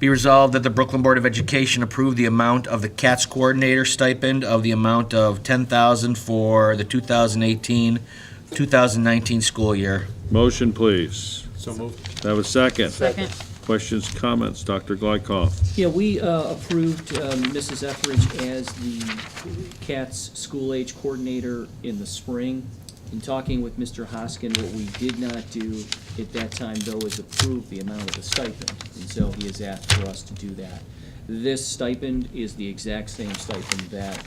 Be resolved that the Brooklyn Board of Education approve the amount of the CATS coordinator stipend of the amount of $10,000 for the 2018-2019 school year. Motion, please. So moved. Can I have a second? Second. Questions, comments? Dr. Glykoff? Yeah, we approved Mrs. Etheridge as the CATS school-age coordinator in the spring. In talking with Mr. Hoskin, what we did not do at that time, though, is approve the amount of the stipend, and so he has asked for us to do that. This stipend is the exact same stipend that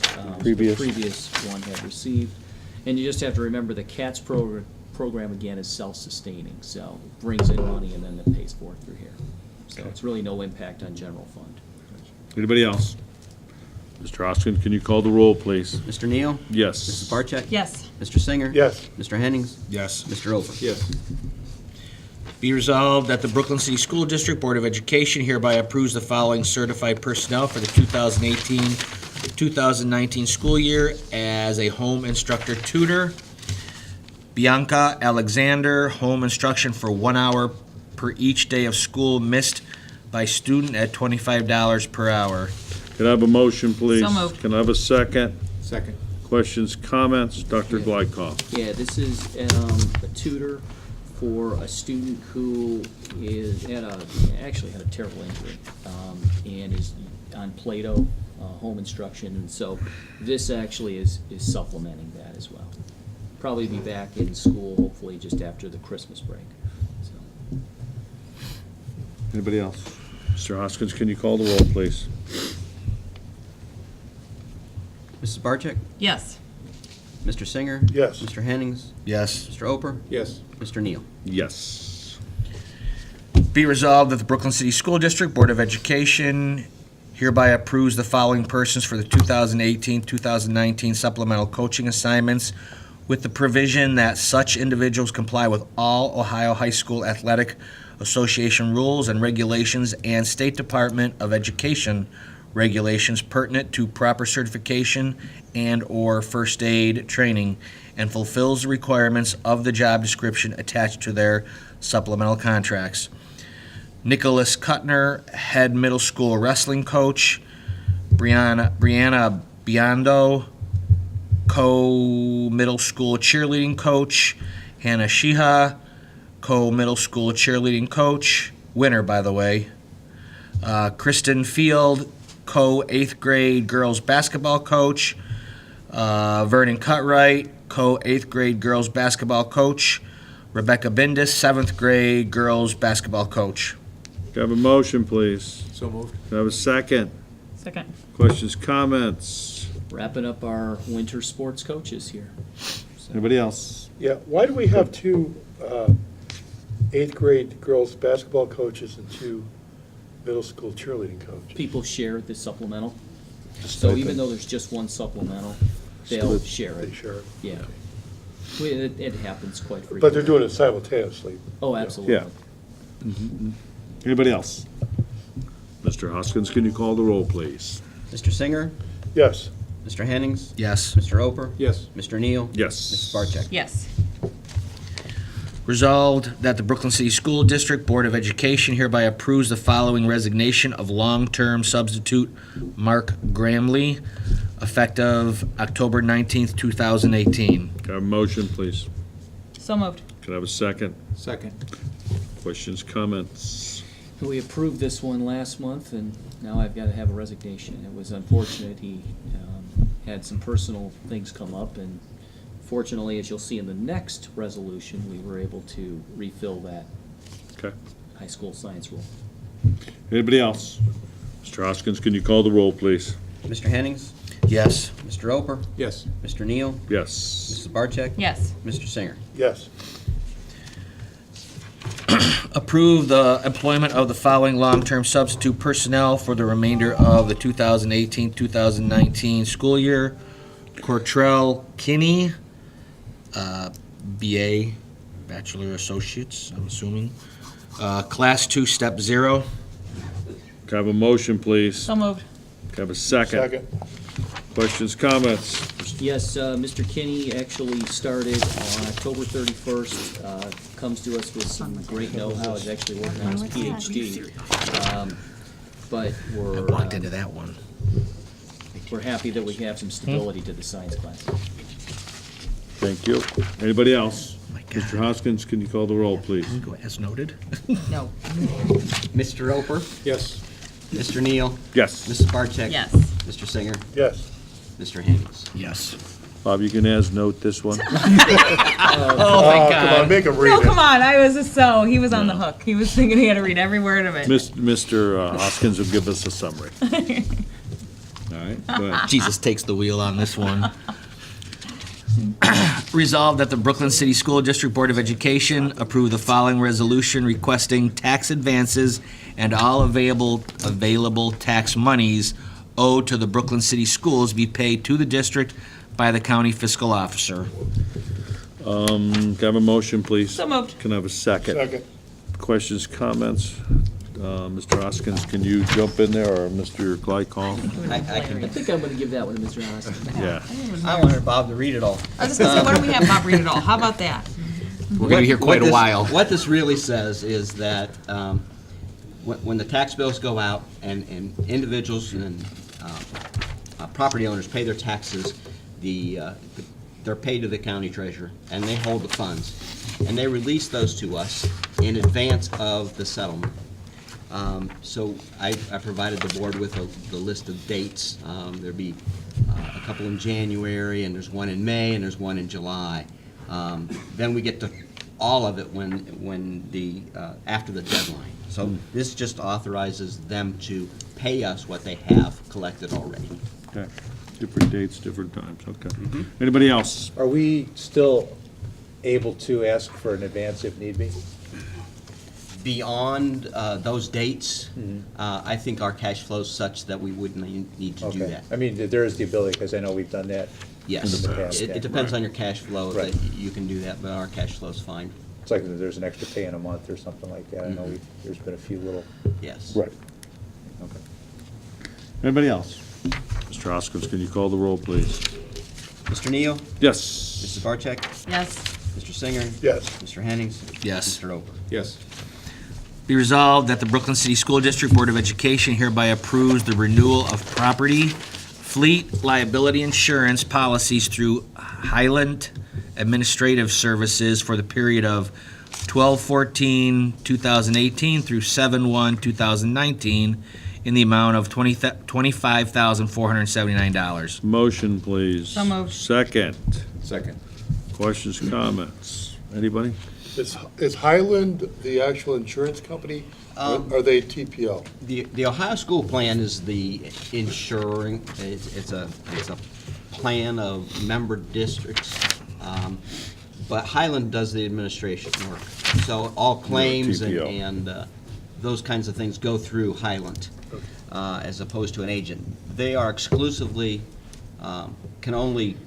the previous one had received. And you just have to remember, the CATS program, again, is self-sustaining, so it brings in money and then it pays for it through here. So it's really no impact on general fund. Anybody else? Mr. Hoskins, can you call the roll, please? Mr. Neal, Yes. Mrs. Barcheck. Yes. Mr. Singer. Yes. Mr. Hennings, Yes. Mr. Oper. Yes. Be resolved that the Brooklyn City School District Board of Education hereby approves the following certified personnel for the 2018-2019 school year as a home instructor tutor. Bianca Alexander, home instruction for 1 hour per each day of school missed by student at $25 per hour. Can I have a motion, please? So moved. Can I have a second? Second. Questions, comments? Dr. Glykoff? Yeah, this is a tutor for a student who actually had a terrible injury, and is on Plato, home instruction, and so this actually is supplementing that as well. Probably be back in school, hopefully just after the Christmas break, so. Anybody else? Mr. Hoskins, can you call the roll, please? Mrs. Barcheck, Yes. Mr. Singer. Yes. Mr. Hennings, Yes. Mr. Oper, Yes. Mr. Neal. Yes. Be resolved that the Brooklyn City School District Board of Education hereby approves the following persons for the 2018-2019 supplemental coaching assignments with the provision that such individuals comply with all Ohio High School Athletic Association rules and regulations and State Department of Education regulations pertinent to proper certification and/or first aid training, and fulfills the requirements of the job description attached to their supplemental contracts. Nicholas Kuttner, head middle school wrestling coach. Brianna Biondo, co-middle school cheerleading coach. Hannah Shiha, co-middle school cheerleading coach. Winner, by the way. Kristen Field, co-8th grade girls basketball coach. Vernon Cutright, co-8th grade girls basketball coach. Rebecca Bindis, 7th grade girls basketball coach. Can I have a motion, please? So moved. Can I have a second? Second. Questions, comments? Wrapping up our winter sports coaches here. Anybody else? Yeah, why do we have two 8th grade girls basketball coaches and two middle school cheerleading coaches? People share the supplemental, so even though there's just one supplemental, they'll share They it. share it. Yeah. It happens quite frequently. But they're doing it simultaneously. Oh, absolutely. Yeah. Anybody else? Mr. Hoskins, can you call the roll, please? Mr. Singer, Yes. Mr. Hennings, Yes. Mr. Oper, Yes. Mr. Neal, Yes. Mrs. Barcheck. Yes. Resolved that the Brooklyn City School District Board of Education hereby approves the following resignation of long-term substitute Mark Gramley, effective October 19th, 2018. Can I have a motion, please? So moved. Can I have a second? Second. Questions, comments? We approved this one last month, and now I've got to have a resignation. It was unfortunate. He had some personal things come up, and fortunately, as you'll see in the next resolution, we were able to refill that Okay. high school science role. Anybody else? Mr. Hoskins, can you call the roll, please? Mr. Hennings, Yes. Mr. Oper, Yes. Mr. Neal, Yes. Mrs. Barcheck, Yes. Mr. Singer. Yes. Approve the employment of the following long-term substitute personnel for the remainder of the 2018-2019 school year. Cortrell Kinney, BA, Bachelor Associates, I'm assuming. Class 2, Step 0. Can I have a motion, please? So moved. Can I have a second? Second. Questions, comments? Yes, Mr. Kinney actually started on October 31st, comes to us with some great know-how, is actually working on his PhD. But I walked into that one. we're happy that we have some stability to the science class. Thank you. Anybody else? My God. Mr. Hoskins, can you call the roll, please? Go as noted. No. Mr. Oper, Yes. Mr. Neal, Yes. Mrs. Barcheck. Yes. Mr. Singer, Yes. Mr. Hennings. Yes. Bob, you can as note this one? Oh, Oh, come on, make him read No, it. come on, he was on the hook. He was thinking he had to read every word of it. Mr. Hoskins will give us a summary. All right, go ahead. Jesus takes the wheel on this one. Resolved that the Brooklyn City School District Board of Education approve the following resolution requesting tax advances and all available tax monies owed to the Brooklyn City Schools be paid to the district by the county fiscal officer. Can I have a motion, please? So moved. Can I have a second? Second. Questions, comments? Mr. Hoskins, can you jump in there, or Mr. Glycol? I I can, think I'm gonna give that one to Mr. Hoskins. Yeah. I wanted Bob to read it all. I was just gonna say, why don't we have Bob read it all? How about that? We're gonna be here quite a while. What this really says is that when the tax bills go out and individuals and property owners pay their taxes, they're paid to the county treasurer, and they hold the funds. And they release those to us in advance of the settlement. So I provided the board with the list of dates. There'd be a couple in January, and there's one in May, and there's one in July. Then we get to all of it after the deadline. So this just authorizes them to pay us what they have collected already. Okay. Different dates, different times, okay. Anybody else? Are we still able to ask for an advance if need be? Beyond those dates, I think our cash flow is such that we wouldn't need to do Okay. that. I mean, there is the ability, because I know we've done that. Yes, In the past, it yeah. depends on your cash flow that Right. you can do that, but our cash flow's fine, It's like there's an extra pay in a month or something like that. I know there's been a few little, yes. Right. okay. Anybody else? Mr. Hoskins, can you call the roll, please? Mr. Neal? Yes. Mrs. Barcheck? Yes. Mr. Singer? Yes. Mr. Hennings? Yes. Mr. Ober? Yes. Be resolved that the Brooklyn City School District Board of Education hereby approves the renewal of property, fleet, liability insurance policies through Highland Administrative Services for the period of 12/14/2018 through 7/1/2019 in the amount of $25,479. Motion, please. So moved. Second. Second. Questions, comments? Anybody? Is Highland the actual insurance company? Or are they TPO? The Ohio School Plan is the insuring, it's a plan of member districts, but Highland does the administration work. So all claims TPO. and those kinds of things go through Highland as opposed to an agent. They are exclusively, can only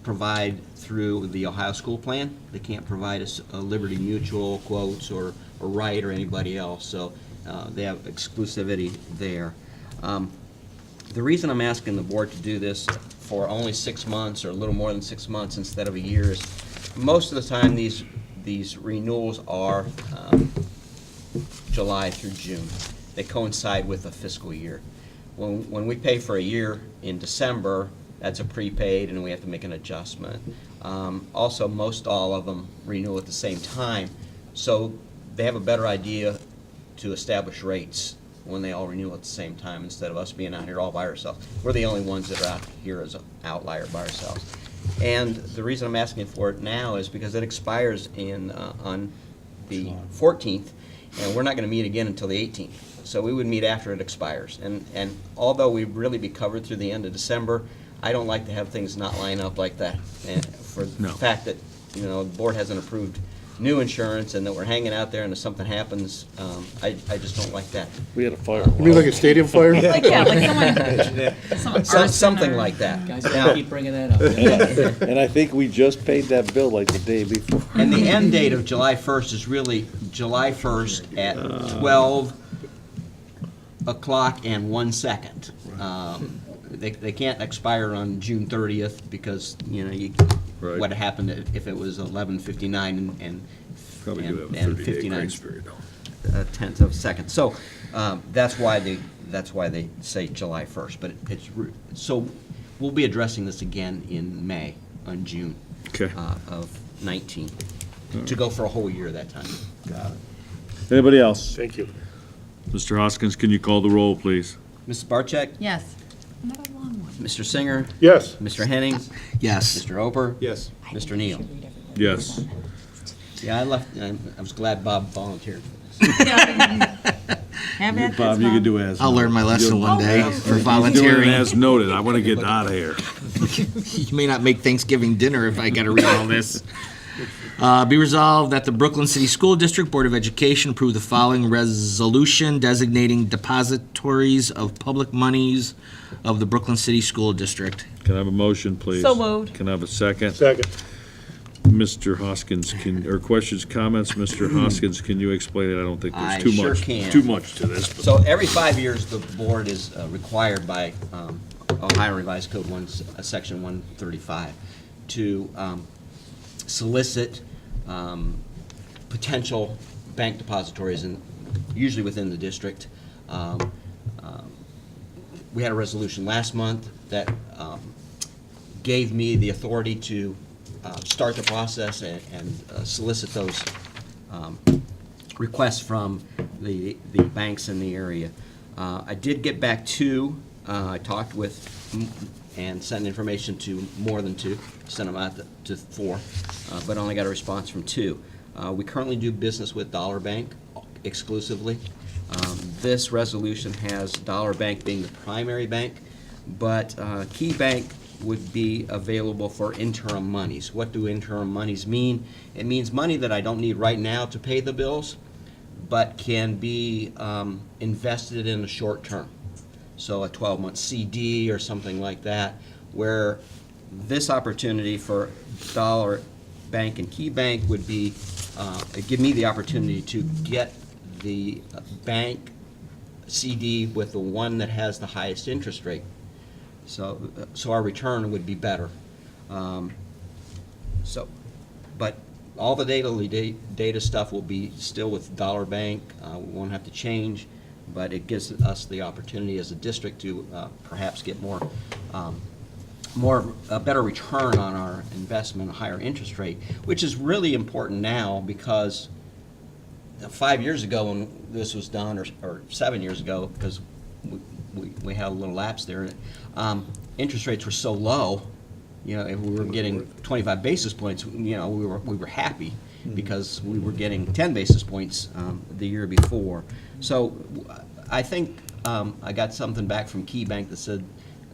provide through the Ohio School Plan. They can't provide us a Liberty Mutual quotes or Wright or anybody else, so they have exclusivity there. The reason I'm asking the board to do this for only 6 months or a little more than 6 months instead of a year is most of the time these renewals are July through June. They coincide with a fiscal year. When we pay for a year in December, that's a prepaid and we have to make an adjustment. Also, most all of them renew at the same time, so they have a better idea to establish rates when they all renew at the same time instead of us being out here all by ourselves. We're the only ones that are out here as an outlier by ourselves. And the reason I'm asking for it now is because it expires on the 14th, and we're not going to meet again until the 18th. So we would meet after it expires. And although we'd really be covered through the end of December, I don't like to have things not line up like that. And for the fact that, the board hasn't approved new insurance and that we're hanging out there and if something happens, I just don't like that. We had a fire. You mean like a stadium fire? Like, yeah, like someone Something like that. Guys, Now, don't keep bringing that up. And I think we just paid that bill like the day before. and the end date of July 1st is really July 1st at 12 o'clock and 1 second. They can't expire on June 30th because, Right. what happened if it was 11:59 and Probably do have a and 30-day 59 grace period. tenths of a second. So that's why they say July 1st. But so we'll be addressing this again in May, on June Okay. of 19, to go for a whole year that time. Anybody else? Thank you. Mr. Hoskins, can you call the roll, please? Mrs. Barcheck? Yes. Another long one. Mr. Singer? Yes. Mr. Hennings? Yes. Mr. Ober? Yes. Mr. Neal? Yes. Yeah, I was glad Bob volunteered. Have at Bob, this, you can Bob. do as. I'll learn my lesson one day for He's doing it volunteering. as noted. I want to get out of here. You may not make Thanksgiving dinner if I got to read all this. Be resolved that the Brooklyn City School District Board of Education approve the following resolution designating depositories of public monies of the Brooklyn City School District. Can I have a motion, please? So moved. Can I have a second? Second. Mr. Hoskins, or questions, comments? Mr. Hoskins, can you explain it? I don't think I there's too sure much, can. too much to this. but- So every 5 years, the board is required by Ohio Revised Code Section 135 to solicit potential bank depositories, usually within the district. We had a resolution last month that gave me the authority to start the process and solicit those requests from the banks in the area. I did get back two. I talked with and sent information to more than two, sent them out to four, but only got a response from two. We currently do business with Dollar Bank exclusively. This resolution has Dollar Bank being the primary bank, but Key Bank would be available for interim monies. What do interim monies mean? It means money that I don't need right now to pay the bills, but can be invested in the short term. So a 12-month CD or something like that, where this opportunity for Dollar Bank and Key Bank would be, give me the opportunity to get the bank CD with the one that has the highest interest rate. So our return would be better. But all the data stuff will be still with Dollar Bank. We won't have to change, but it gives us the opportunity as a district to perhaps get a better return on our investment, a higher interest rate, which is really important now because 5 years ago when this was done, or 7 years ago, because we had a little lapse there, interest rates were so low, if we were getting 25 basis points, we were happy because we were getting 10 basis points the year before. So I think I got something back from KeyBank that said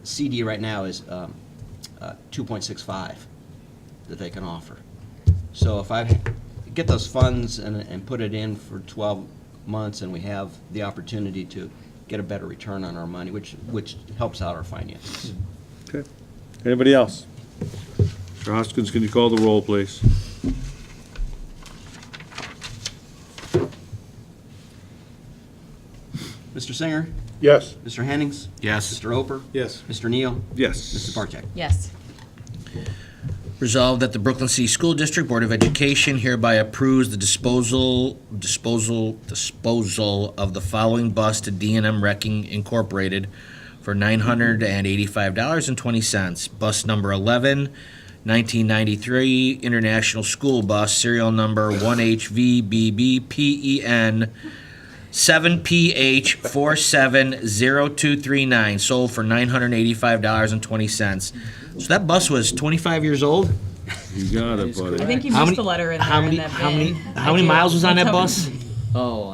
CD right now is 2.65 that they can offer. So if I get those funds and put it in for 12 months, and we have the opportunity to get a better return on our money, which helps out our finances. Okay. Anybody else? Mr. Hoskins, can you call the roll, please? Mr. Singer, Yes. Mr. Hennings, Yes. Mr. Oper, Yes. Mr. Neal, Yes. Mrs. Barcheck. Yes. Resolved that the Brooklyn City School District Board of Education hereby approves the disposal of the following bus to D&M Wrecking Incorporated for $985.20. Bus number 11, 1993 International School Bus, serial number 1HVBBPEN 7PH470239, sold for $985.20. So that bus was 25 years old? You got it, buddy. I think you How missed many- the letter in how there many- in that how many- bin. how many miles was on that bus? Oh,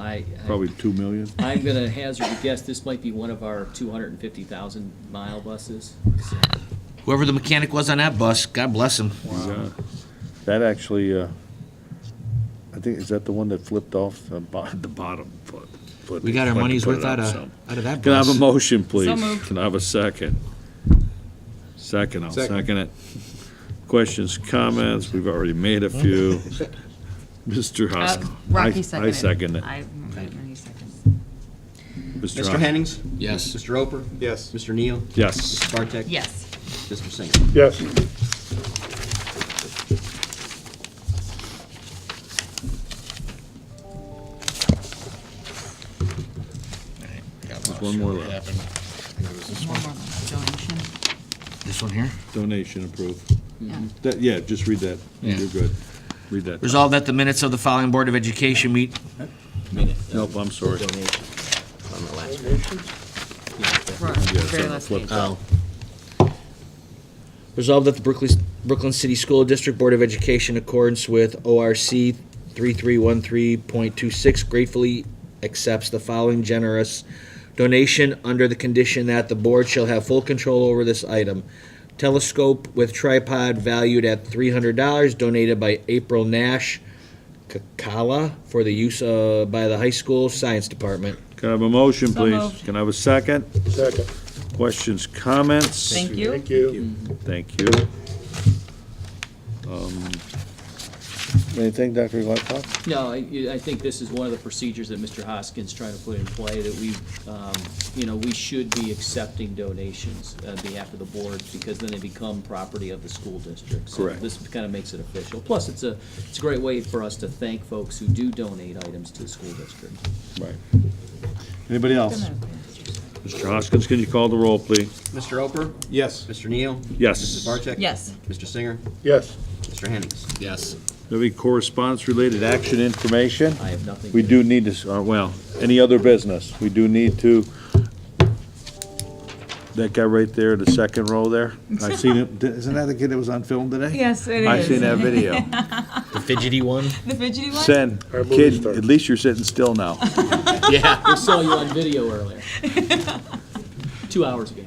Probably 2 million. I'm gonna hazard a guess, this might be one of our 250,000 mile buses. So, Whoever the mechanic was on that bus, God bless him. You got it. That actually, I think, is that the one that flipped off the bottom foot? We got our Put money's it worth on out some. of that Can I have a bus. motion, please? So moved. Can I have a second? Second, I'll Second. second it. Questions, comments, we've already made a few. Mr. Hoskins. Rocky I seconded. second it. He seconded. Mr. Mr. Hoskins. Hennings, Yes. Mr. Oper, Yes. Mr. Neal, Yes. Mrs. Barcheck. Yes. Mr. Singer. Yes. There's one more left. One more donation. This one here? Donation approved. Yeah. Yeah, just read that. Yeah. You're good. Read that. Resolved that the minutes of the following Board of Education meet, Nope, I'm sorry. Donation on the last page. Right, Yeah, it's very on the last flip page. top. resolved that the Brooklyn City School District Board of Education, in accordance with ORC 3313.26, gratefully accepts the following generous donation under the condition that the board shall have full control over this item. Telescope with tripod valued at $300, donated by April Nash Kakala for the use by the high school science department. Can I have a motion, So please? moved. Can I have a second? Second. Questions, comments? Thank you. Thank you. Thank you. Anything, Dr. Gladkoff? No, I think this is one of the procedures that Mr. Hoskins trying to put in play, that we, we should be accepting donations on behalf of the board, because then they become property of the school district. Correct. So this kind of makes it official. Plus, it's a great way for us to thank folks who do donate items to the school district. Right. Anybody else? Mr. Hoskins, can you call the roll, please? Mr. Oper, Yes. Mr. Neal, Yes. Mrs. Barcheck. Yes. Mr. Singer, Yes. Mr. Hennings. Yes. Any correspondence-related action information? I have nothing. We do need to, any other business? We do need to, that guy right there, the second row there, I seen him, isn't that the kid that was on film today? Yes, it is. I seen that video. The fidgety one? The fidgety one? Send, Our movie kid, star. at least you're sitting still now. Yeah. We saw you on video earlier. 2 hours ago.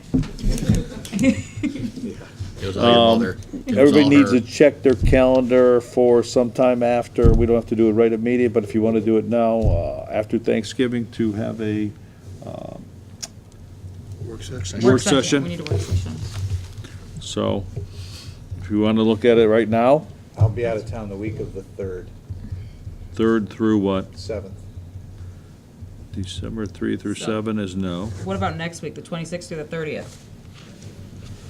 It was all your mother. It was Everybody all needs her. to check their calendar for sometime after, we don't have to do it right immediate, but if you want to do it now, after Thanksgiving, to have a Work session. work session. We need a work session. So, if you want to look at it right now, I'll be out of town the week of the 3rd, 3rd through what? 7th. December 3 through 7 is no. What about next week, the 26th through the 30th?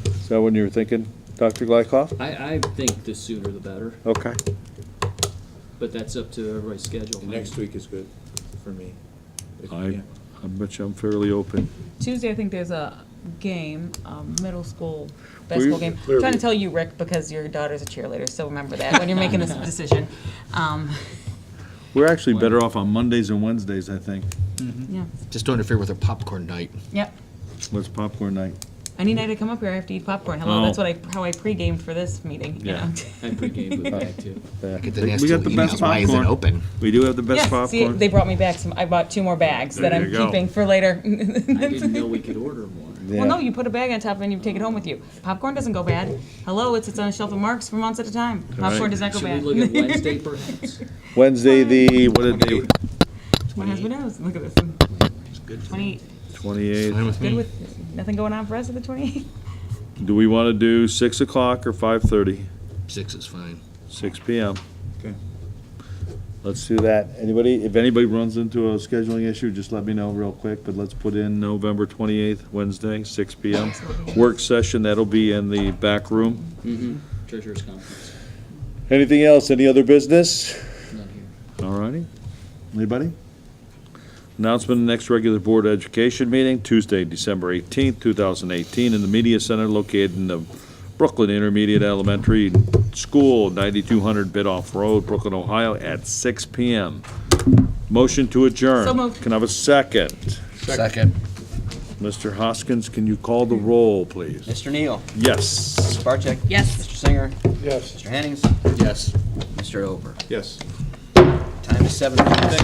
Is that what you were thinking, Dr. Glykoff? I think the sooner the better, Okay. but that's up to everybody's schedule. The next week is good for me. I bet you I'm fairly open. Tuesday, I think there's a game, middle school basketball game. I'm clearly- trying to tell you, Rick, because your daughter's a cheerleader, so remember that when you're making this decision. We're actually better off on Mondays and Wednesdays, I think. Yeah, Just don't interfere with her popcorn night. yep. What's popcorn night? Any night I come up here, I have to eat popcorn. Hello, that's Oh. how I pre-gamed for this meeting, you Yeah. know? I pre-gamed with that too. Yeah. Get the We nasty got the best emails. Why is it popcorn. open? We do have the best Yeah, see, popcorn. they brought me back some, I bought 2 more bags that There I'm you go. keeping for later. I didn't know we could order more. Well, no, you put a bag on top and you take it home with you. Popcorn doesn't go bad. Hello, it sits on a shelf of Marks for months at a time. Popcorn right. does not go Should we bad. look at Wednesday perhaps? Wednesday, the, what did they, My husband knows. Look at this. 28. 28th? Fine with Good me. with nothing going on for us at the 28th. Do we want to do 6 o'clock or 5:30? 6 is fine. 6 PM. Okay. Let's do that. Anybody, if anybody runs into a scheduling issue, just let me know real quick, but let's put in November 28th, Wednesday, 6 PM. Work session, that'll be in the back room. Mm-hmm. Treasurer's conference, Anything else? Any other business? not here. All righty. Anybody? Announcement of the next regular Board of Education meeting, Tuesday, December 18th, 2018, in the Media Center located in the Brooklyn Intermediate Elementary School, 9200 Bidoff Road, Brooklyn, Ohio, at 6 PM. Motion to adjourn. So moved. Can I have a second? Second. Mr. Hoskins, can you call the roll, please? Mr. Neal, Yes. Mrs. Barcheck. Yes. Mr. Singer, Yes. Mr. Hennings, Yes. Mr. Ober. Yes. Time is 7:56.